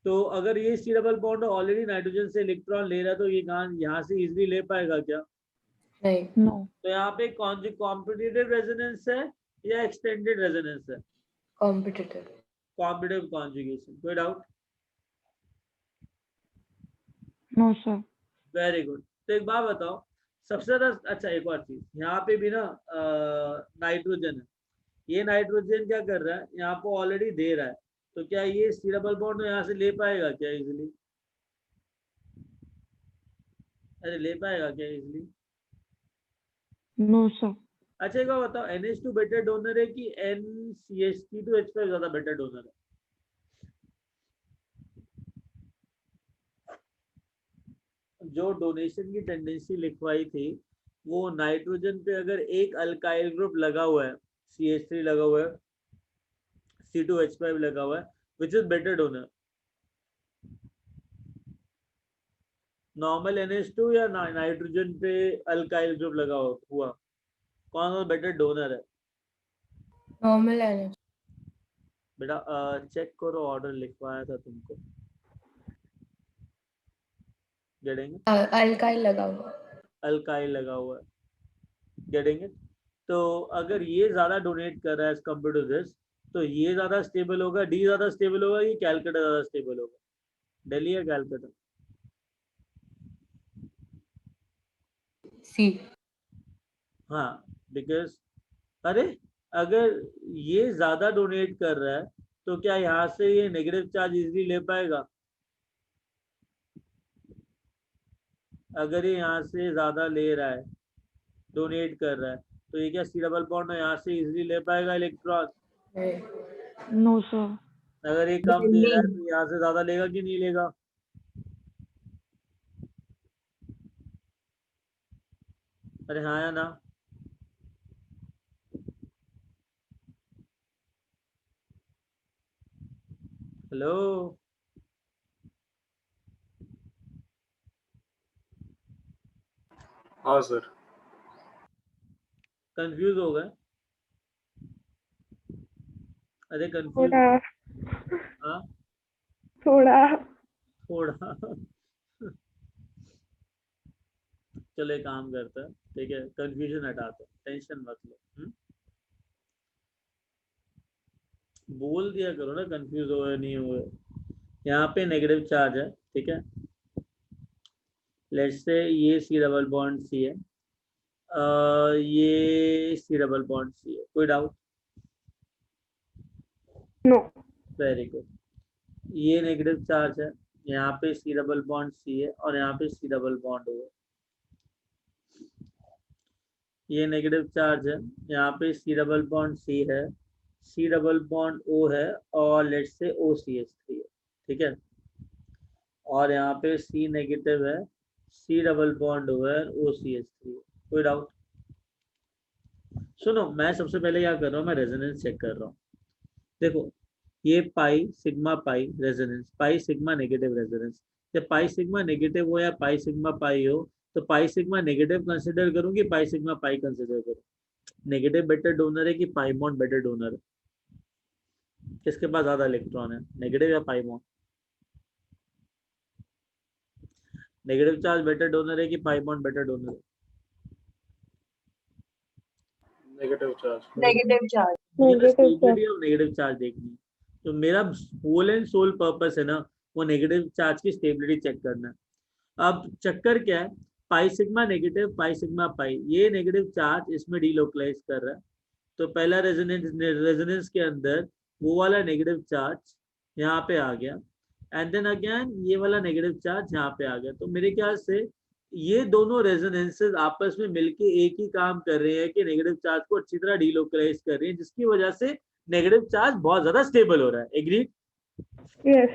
तो अगर ये C double bond already nitrogen से इलेक्ट्रॉन ले रहा है तो ये यहाँ से इजिली ले पाएगा क्या? नहीं। No. तो यहाँ पे कॉम्पिटिटिव रेजोनेंस है या एक्सटेंडेड रेजोनेंस है? कॉम्पिटिटिव। Competitive conjugation. कोई doubt? No, sir. Very good. तो एक बात बताओ, सबसे ज्यादा अच्छा एक और चीज, यहाँ पे भी ना नाइट्रोजन है, ये नाइट्रोजन क्या कर रहा है, यहाँ पे ऑलरेडी दे रहा है, तो क्या ये सी डबल बॉन्ड यहाँ से ले पाएगा क्या इजिली? अरे ले पाएगा क्या इजिली? No, sir. अच्छा एक बार बताओ, NH2 बेटर डोनर है कि NCH3 ज्यादा बेटर डोनर है? जो डोनेशन की टेंडेंसी लिखवाई थी, वो नाइट्रोजन पे अगर एक अल्काइल ग्रुप लगा हुआ है, CH3 लगा हुआ है, C2H5 लगा हुआ है, which is better donor? Normal NH2 या नाइट्रोजन पे अल्काइल ग्रुप लगा हुआ, कौन सा बेटर डोनर है? Normal energy. बेटा चेक करो, ऑर्डर लिखवाया था तुमको। गेटिंग? अल्काइल लगा हुआ। अल्काइल लगा हुआ है। Getting it? तो अगर ये ज्यादा डोनेट कर रहा है एज कम्पेयर टू दिस, तो ये ज्यादा स्टेबल होगा, डी ज्यादा स्टेबल होगा कि कैलकाटा ज्यादा स्टेबल होगा? दिल्ली या कैलकाटा? सी। हाँ, बिकॉज अरे अगर ये ज्यादा डोनेट कर रहा है तो क्या यहाँ से ये नेगेटिव चार्ज इजीली ले पाएगा? अगर ये यहाँ से ज्यादा ले रहा है, डोनेट कर रहा है, तो ये क्या सी डबल बॉन्ड यहाँ से इजीली ले पाएगा इलेक्ट्रॉन? नहीं। No, sir. अगर ये कम दे रहा है तो यहाँ से ज्यादा लेगा कि नहीं लेगा? अरे हाँ या ना? हेलो, हाँ सर। कंफ्यूज हो गए? अरे Good कंफ्यूज, afternoon. हाँ थोड़ा। थोड़ा। चलो एक काम करते हैं, ठीक है, कंफ्यूजन हटाते हैं, टेंशन मत लो। बोल दिया करो ना, कंफ्यूज हुए नहीं हुए। यहाँ पे नेगेटिव चार्ज है, ठीक है, लेट्स से ये सी डबल बॉन्ड सी है, ये सी डबल बॉन्ड सी है, कोई डाउट? नो। Very good. ये नेगेटिव चार्ज है, यहाँ पे सी डबल बॉन्ड सी है और यहाँ पे सी डबल बॉन्ड ओ है। ये नेगेटिव चार्ज है, यहाँ पे सी डबल बॉन्ड सी है, सी डबल बॉन्ड ओ है और let's say O C H three है, ठीक है, और यहाँ पे सी नेगेटिव है, सी डबल बॉन्ड ओ है, ओ सी एच थ्री है, कोई डाउट? सुनो, मैं सबसे पहले क्या कर रहा हूँ, मैं रेजोनेंस चेक कर रहा हूँ। देखो, ये पाई सिग्मा पाई रेजोनेंस, पाई सिग्मा नेगेटिव रेजोनेंस। जब पाई सिग्मा नेगेटिव हो या पाई सिग्मा पाई हो, तो पाई सिग्मा नेगेटिव कंसिडर करूँ कि पाई सिग्मा पाई कंसिडर करूँ? नेगेटिव बेटर डोनर है कि पाई बॉन्ड बेटर डोनर है? किसके पास ज्यादा इलेक्ट्रॉन है, नेगेटिव या pi bond? Negative charge better donor है कि पाई बॉन्ड बेटर डोनर है? Negative charge. Negative charge. मुझे negative charge. Stability of negative charge देखनी है, तो मेरा होल एंड सोल पर्पस है ना, वो नेगेटिव चार्ज की स्टेबिलिटी चेक करना है। अब चक्कर क्या है, पाई सिग्मा नेगेटिव पाई सिग्मा पाई, ये नेगेटिव चार्ज इसमें डीलोकलाइज कर रहा है, तो पहला रेजोनेंस के अंदर वो वाला नेगेटिव चार्ज यहाँ पे आ गया, एंड देन अगेन ये वाला नेगेटिव चार्ज यहाँ पे आ गया। तो मेरे ख्याल से ये दोनों रेजोनेंसेस आपस में मिलके एक ही काम कर रहे हैं कि नेगेटिव चार्ज को अच्छी तरह डीलोकलाइज कर रहे हैं, जिसकी वजह से नेगेटिव चार्ज बहुत ज्यादा स्टेबल हो रहा है। Agree? Yes.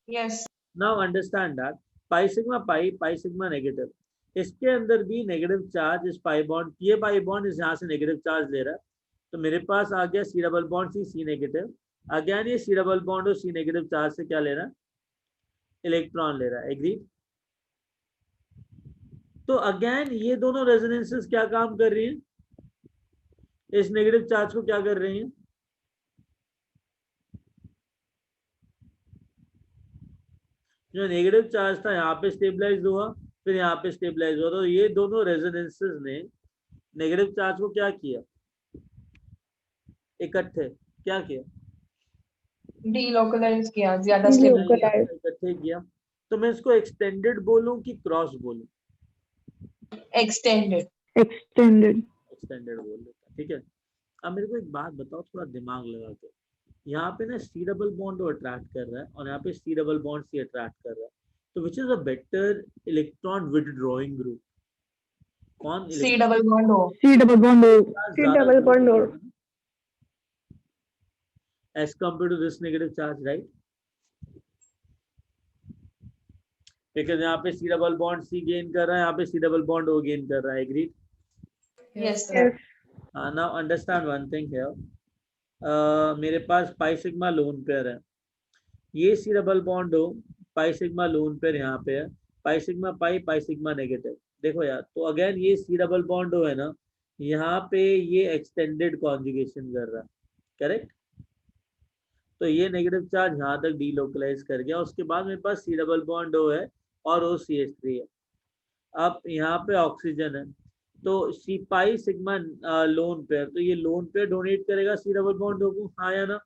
Yes. Now understand that pi sigma pi sigma negative, इसके अंदर भी नेगेटिव चार्ज इस पाई बॉन्ड, ये पाई बॉन्ड इस यहाँ से नेगेटिव चार्ज ले रहा है, तो मेरे पास आ गया C double bond C negative. Again ये सी डबल बॉन्ड और सी नेगेटिव चार्ज से क्या ले रहा है, इलेक्ट्रॉन ले रहा है। एग्री? तो अगेन ये दोनों रेजोनेंसेस क्या काम कर रही हैं, इस नेगेटिव चार्ज को क्या कर रही हैं, जो नेगेटिव चार्ज था यहाँ पे स्टेबलाइज हुआ, फिर यहाँ पे स्टेबलाइज हुआ, तो ये दोनों रेजोनेंसेस ने नेगेटिव चार्ज को क्या किया, इकट्ठे क्या किया, Delocalize किया, ज्यादा Delocalize. stable. इकट्ठे किया। तो मैं इसको एक्सटेंडेड बोलूं कि क्रॉस बोलूं? Extended. एक्सटेंडेड। एक्सटेंडेड बोल देता, ठीक है। अब मेरे को एक बात बताओ, थोड़ा दिमाग लगा के, यहाँ पे ना सी डबल बॉन्ड अट्रैक्ट कर रहा है और यहाँ पे C double bond C attract कर रहा है, तो which is a better electron withdrawing group? कौन C double bond O. C double bond O. C double bond as compared to this negative charge, right? Because यहाँ पे C double bond C gain कर रहा है, यहाँ पे C double bond O gain कर रहा है। Agree? Yes, sir. Now understand one thing here, मेरे पास पाई सिग्मा लोन पेयर है, ये सी डबल बॉन्ड हो, पाई सिग्मा लोन पेयर यहाँ पे है, पाई सिग्मा पाई सिग्मा नेगेटिव। देखो यार, तो अगेन ये सी डबल बॉन्ड हो है ना, यहाँ पे ये एक्सटेंडेड कॉन्जुगेशन कर रहा है, करेक्ट? तो ये नेगेटिव चार्ज यहाँ तक डीलोकलाइज कर गया, उसके बाद मेरे पास सी डबल बॉन्ड ओ है और ओ सी एच थ्री है। अब यहाँ पे ऑक्सीजन है, तो सी पाई सिग्मा लोन पेयर, तो ये लोन पेयर डोनेट करेगा सी डबल बॉन्ड ओ को, हाँ या ना?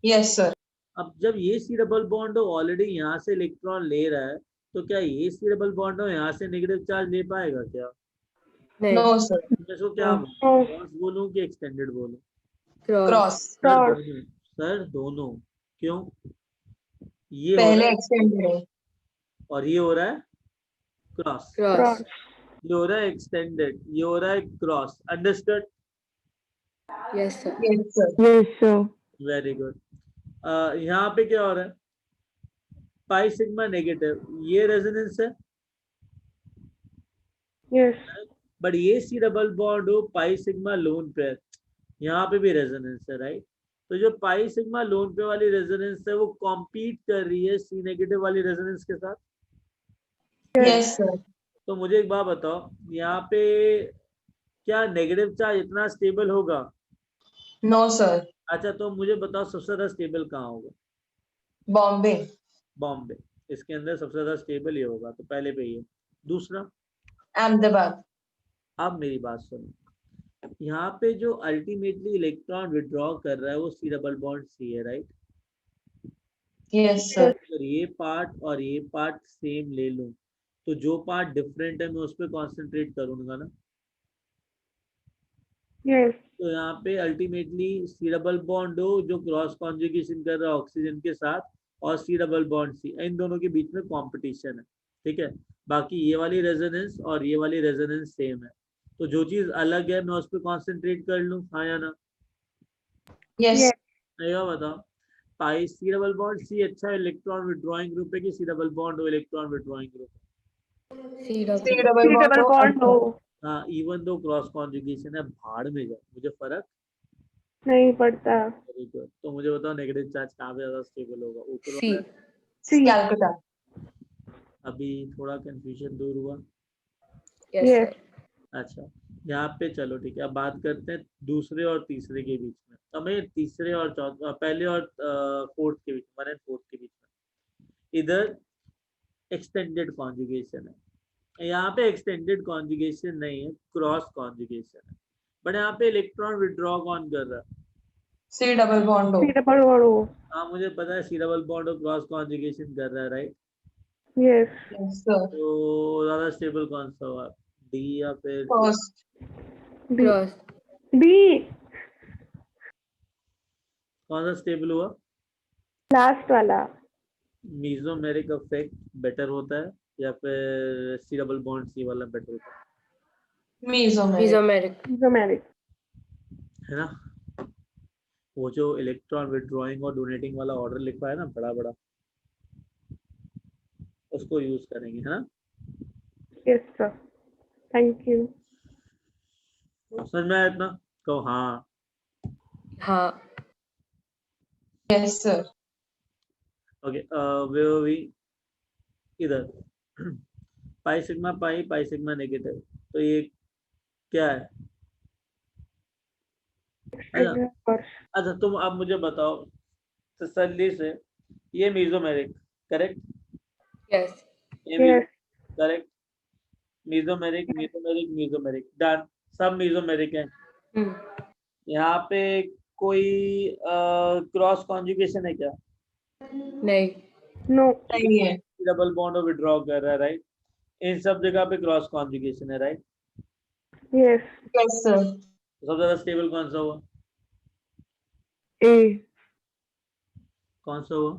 Yes, sir. अब जब ये सी डबल बॉन्ड ऑलरेडी यहाँ से इलेक्ट्रॉन ले रहा है, तो क्या ये सी डबल बॉन्ड यहाँ से नेगेटिव चार्ज ले पाएगा क्या? नहीं, No, sir. मैं इसको क्या No. क्रॉस बोलूं कि एक्सटेंडेड बोलूं? क्रॉस। Cross. सर दोनों, क्यों? ये हो पहले रहा है extended है. और ये हो रहा है क्रॉस, क्रॉस। ये हो रहा है एक्सटेंडेड, ये हो रहा है cross. Understood? Yes sir. Yes, sir. Yes sir. Very good. यहाँ पे क्या हो रहा है, पाई सिग्मा नेगेटिव, ये रेजोनेंस है, यस। बट ये सी डबल बॉन्ड हो पाई सिग्मा लोन पेयर, यहाँ पे भी रेजोनेंस है, राइट? तो जो पाई सिग्मा लोन पेयर वाली रेजोनेंस है वो कॉम्पीट कर रही है सी नेगेटिव वाली रेजोनेंस के साथ। Yes, sir. तो मुझे एक बात बताओ, यहाँ पे क्या नेगेटिव चार्ज इतना स्टेबल होगा? No, sir. अच्छा तो मुझे बताओ सबसे ज्यादा स्टेबल कहाँ होगा? बॉम्बे, बॉम्बे। इसके अंदर सबसे ज्यादा स्टेबल ये होगा, तो पहले पे ये। दूसरा, अहमदाबाद, अब मेरी बात सुनो, यहाँ पे जो अल्टीमेटली इलेक्ट्रॉन विड्रॉ कर रहा है वो सी डबल बॉन्ड सी है, राइट? यस सर, अगर ये पार्ट और ये पार्ट सेम ले लूं तो जो पार्ट डिफरेंट है मैं उस पर कॉन्सेंट्रेट करूंगा ना। Yes. तो यहाँ पे अल्टीमेटली सी डबल बॉन्ड हो जो क्रॉस कॉन्जुगेशन कर रहा है ऑक्सीजन के साथ, और सी डबल बॉन्ड सी, इन दोनों के बीच में कंपटीशन है, ठीक है? बाकी ये वाली रेजोनेंस और ये वाली रेजोनेंस सेम है, तो जो चीज अलग है मैं उस पर कॉन्सेंट्रेट कर लूँ, हाँ या ना? Yes, Yes. नहीं बताओ, पाई सी डबल बॉन्ड सी अच्छा इलेक्ट्रॉन विड्रॉइंग ग्रुप है कि सी डबल बॉन्ड हो इलेक्ट्रॉन विड्रॉइंग ग्रुप? C सी double. Double C double bond हो, हाँ, इवन दो क्रॉस कॉन्जुगेशन है, भाड़ में जाए, मुझे फर्क नहीं पड़ता। नहीं पड़ता। तो मुझे बताओ नेगेटिव चार्ज कहाँ पे ज्यादा स्टेबल होगा, ऊपर C. होगा? C. कैलकाटा, अभी थोड़ा कंफ्यूजन दूर हुआ। Yes, Yes. sir. अच्छा, यहाँ पे चलो ठीक है, अब बात करते हैं दूसरे और तीसरे के बीच में, हमें तीसरे और चौथे, पहले और फोर्थ के बीच, 1 और 4 के बीच में इधर एक्सटेंडेड कॉन्जुगेशन है, यहाँ पे एक्सटेंडेड कॉन्जुगेशन नहीं है, क्रॉस कॉन्जुगेशन है, बट यहाँ पे इलेक्ट्रॉन विड्रॉ कौन कर रहा है? सी डबल बॉन्ड हो, C double bond हो, हाँ मुझे पता है सी डबल बॉन्ड और क्रॉस कॉन्जुगेशन कर रहा है, राइट? Yes. यस सर, तो ज्यादा स्टेबल कौन सा हुआ, डी या फिर फर्स्ट, B. Cross. B. कौन सा स्टेबल हुआ? Last वाला। मीजोमेरिक इफेक्ट बेटर होता है या फिर सी डबल बॉन्ड सी वाला बेटर होता मीजोमेरिक, Mesomeric. Numeric. है ना? वो जो इलेक्ट्रॉन विड्रॉइंग और डोनेटिंग वाला ऑर्डर लिखा है ना बड़ा बड़ा, उसको यूज करेंगे, है ना? Yes, sir. Thank you. समझ में आया इतना? कहो हाँ। हाँ. यस सर, ओके, वे भी इधर पाई सिग्मा पाई, पाई सिग्मा नेगेटिव, तो ये क्या है? अच्छा, Extended course. अच्छा तुम अब मुझे बताओ तसल्ली से, ये मीजोमेरिक, करेक्ट? Yes. ये भी Yes. Correct, mesomeric mesomeric mesomeric, done, सब मीजोमेरिक है। Hmm. यहाँ पे कोई क्रॉस कॉन्जुगेशन है क्या? नहीं. No. नहीं है, डबल बॉन्ड और विड्रॉ कर रहा है, राइट? इन सब जगह पे क्रॉस कॉन्जुगेशन है, राइट? Yes. यस सर, सबसे ज्यादा स्टेबल कौन सा हुआ? A. कौन सा हुआ?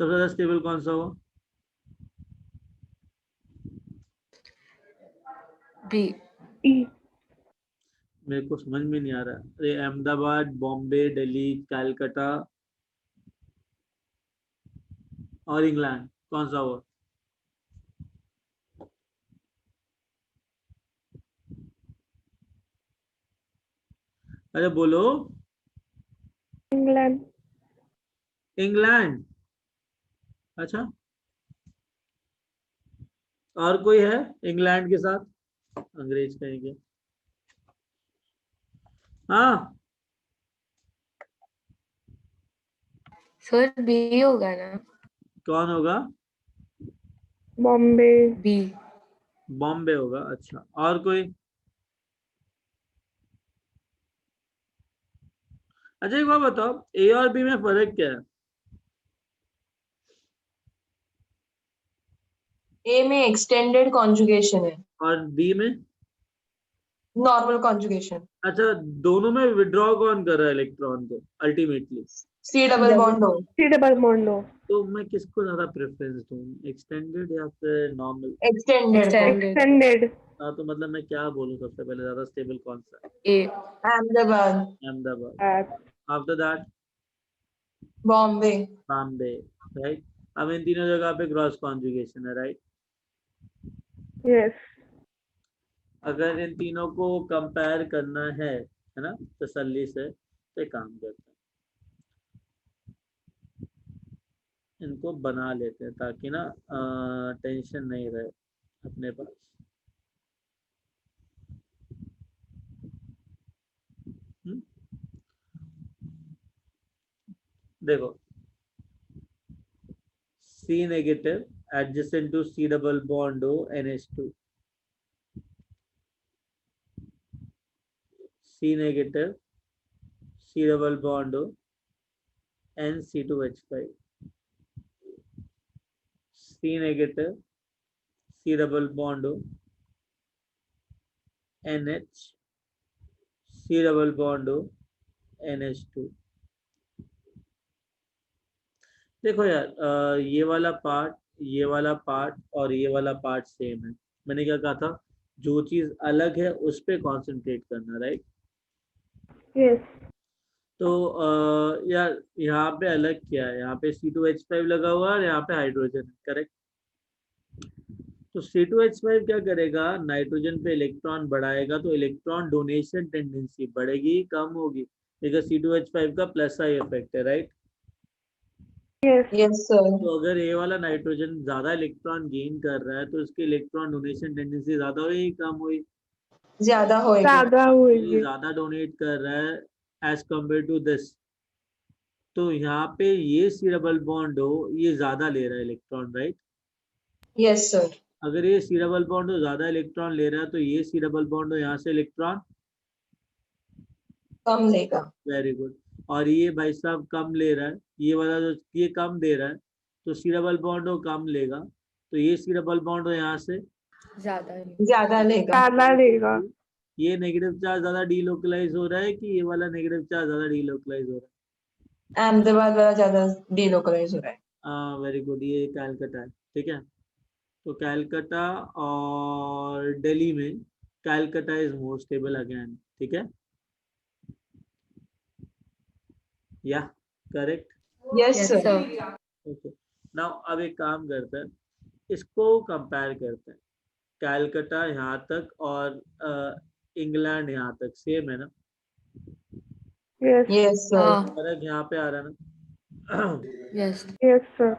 सबसे ज्यादा स्टेबल कौन सा हुआ? B. E. मेरे को समझ में नहीं आ रहा। अरे अहमदाबाद, बॉम्बे, दिल्ली, कलकत्ता और इंग्लैंड, कौन सा हुआ? अरे बोलो। England. इंग्लैंड। अच्छा, और कोई है इंग्लैंड के साथ? अंग्रेज कहेंगे। हाँ, सर B होगा ना? कौन होगा? Bombay. B. बॉम्बे होगा। अच्छा, और कोई? अच्छा एक बात बताओ, ए और बी में फर्क क्या है? ए में एक्सटेंडेड कॉन्जुगेशन है, और बी में? नॉर्मल कॉन्जुगेशन, अच्छा, दोनों में विड्रॉ कौन कर रहा है इलेक्ट्रॉन को अल्टीमेटली? सी डबल बॉन्ड हो, C double bond हो, तो मैं किसको ज्यादा प्रेफरेंस दूं, एक्सटेंडेड या फिर नॉर्मल? Extended, Extended. extended. हाँ, तो मतलब मैं क्या बोलूं, सबसे पहले ज्यादा स्टेबल कौन सा है? A. Ahmedabad, Ahmedabad. After that Bombay, Bombay, right? अब इन तीनों जगह पे क्रॉस कॉन्जुगेशन है, राइट? Yes. अगर इन तीनों को कंपेयर करना है ना, तसल्ली से, तो एक काम करते हैं, इनको बना लेते हैं ताकि ना टेंशन नहीं रहे अपने पास। देखो C negative adjacent to C double bond O NH2. C negative C double bond O and C2H5. C negative C double bond O NH C double bond O NH2. देखो यार ये वाला पार्ट और ये वाला पार्ट सेम है। मैंने क्या कहा था, जो चीज अलग है उस पे कॉन्सेंट्रेट करना, राइट? Yes. तो यार यहाँ पे अलग क्या है, यहाँ पे C2H5 लगा हुआ है और यहाँ पे हाइड्रोजन है, करेक्ट? तो C2H5 क्या करेगा, नाइट्रोजन पे इलेक्ट्रॉन बढ़ाएगा तो इलेक्ट्रॉन डोनेशन टेंडेंसी बढ़ेगी कम होगी, बिकॉज C2H5 का प्लस आई इफेक्ट है, राइट? Yes. Yes, sir. तो अगर ये वाला नाइट्रोजन ज्यादा इलेक्ट्रॉन गेन कर रहा है तो इसकी इलेक्ट्रॉन डोनेशन टेंडेंसी ज्यादा हुई कम हुई? ज्यादा होएगी. ज़्यादा ये होगी. ज्यादा डोनेट कर रहा है एज कम्पेयर टू दिस, तो यहाँ पे ये C डबल बॉन्ड हो ये ज्यादा ले रहा है इलेक्ट्रॉन, राइट? Yes, sir. अगर ये C डबल बॉन्ड हो ज्यादा इलेक्ट्रॉन ले रहा है तो ये C डबल बॉन्ड हो यहाँ से इलेक्ट्रॉन कम लेगा. Very good. और ये भाई साहब कम ले रहा है, ये वाला जो ये कम दे रहा है तो C डबल बॉन्ड हो कम लेगा, तो ये C डबल बॉन्ड हो यहाँ से ज्यादा ज्यादा लेगा. ज़्यादा लेगा. ये नेगेटिव चार्ज ज्यादा डीलोकलाइज हो रहा है कि ये वाला नेगेटिव चार्ज ज्यादा डीलोकलाइज हो रहा अहमदाबाद वाला ज्यादा डीलोकलाइज हो रहा है. है? वेरी गुड, ये कैलकाटा है, ठीक है? तो कैलकाटा और दिल्ली में Calcutta is more stable again, ठीक है? या correct? Yes, Yes, sir. sir. Okay, now अब एक काम करते हैं, इसको कंपेयर करते हैं। कैलकाटा यहाँ तक और इंग्लैंड यहाँ तक सेम है ना? Yes. Yes, sir. हाँ. फर्क यहाँ पे आ रहा है ना? Yes. Yes, sir.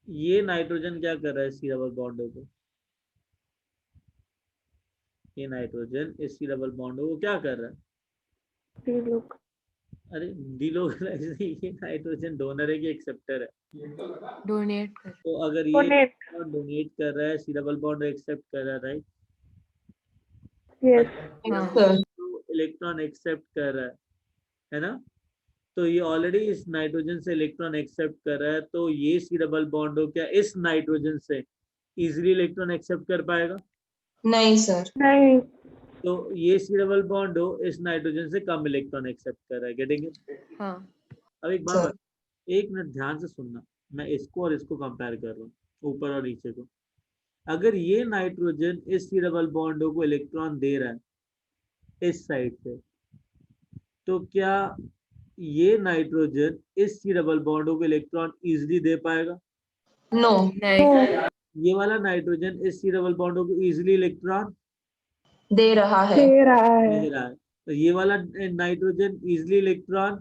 ये नाइट्रोजन क्या कर रहा है C डबल बॉन्ड को? ये नाइट्रोजन इस C डबल बॉन्ड को क्या कर रहा है? See, look. अरे डीलोकलाइज नहीं, ये नाइट्रोजन डोनर है कि एक्सेप्टर है? Donate कर. तो अगर ये Donate. डोनेट कर रहा है C डबल बॉन्ड एक्सेप्ट कर रहा है, राइट? Yes. Yes, sir. तो इलेक्ट्रॉन एक्सेप्ट कर रहा है ना? तो ये ऑलरेडी इस नाइट्रोजन से इलेक्ट्रॉन एक्सेप्ट कर रहा है, तो ये C डबल बॉन्ड हो क्या इस नाइट्रोजन से इजीली इलेक्ट्रॉन एक्सेप्ट कर पाएगा? नहीं, sir. नहीं. तो ये C डबल बॉन्ड हो इस नाइट्रोजन से कम इलेक्ट्रॉन एक्सेप्ट कर रहा है, गेटिंग इट? हाँ. अब एक Sir. बात, एक मिनट ध्यान से सुनना, मैं इसको और इसको कंपेयर कर रहा हूँ, ऊपर और नीचे को। अगर ये नाइट्रोजन इस C डबल बॉन्ड को इलेक्ट्रॉन दे रहा है इस साइड से, तो क्या ये नाइट्रोजन इस C डबल बॉन्ड को इलेक्ट्रॉन इजीली दे पाएगा? No. नहीं. ये वाला नाइट्रोजन इस C डबल बॉन्ड को इजीली इलेक्ट्रॉन दे रहा है. दे रहा दे है. रहा है, तो ये वाला नाइट्रोजन इजीली इलेक्ट्रॉन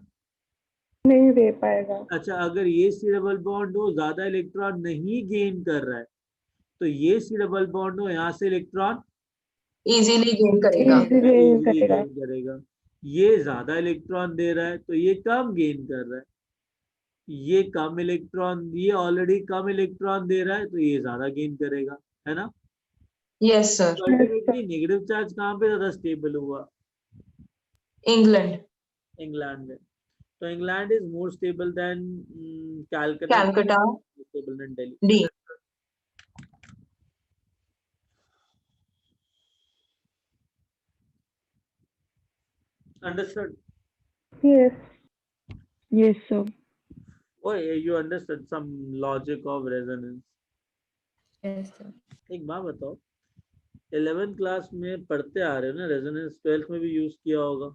नहीं दे पाएगा. अच्छा, अगर ये C डबल बॉन्ड हो ज्यादा इलेक्ट्रॉन नहीं गेन कर रहा है, तो ये C डबल बॉन्ड हो यहाँ से इलेक्ट्रॉन इजीली गेन करेगा. Easily easily करेगा. गेन करेगा। ये ज्यादा इलेक्ट्रॉन दे रहा है तो ये कम गेन कर रहा है, ये कम इलेक्ट्रॉन, ये ऑलरेडी कम इलेक्ट्रॉन दे रहा है तो ये ज्यादा गेन करेगा, है ना? Yes, sir. Ultimately negative charge कहाँ पे ज्यादा स्टेबल हुआ? England. इंग्लैंड में। तो England is more stable then Calcutta, Calcutta. Stable then Delhi. D. Understood? Yes. Yes, sir. Oh, you understood some logic of resonance. Yes, sir. एक बात बताओ, 11th क्लास में पढ़ते आ रहे हो ना रेजोनेंस, 12th में भी यूज किया होगा?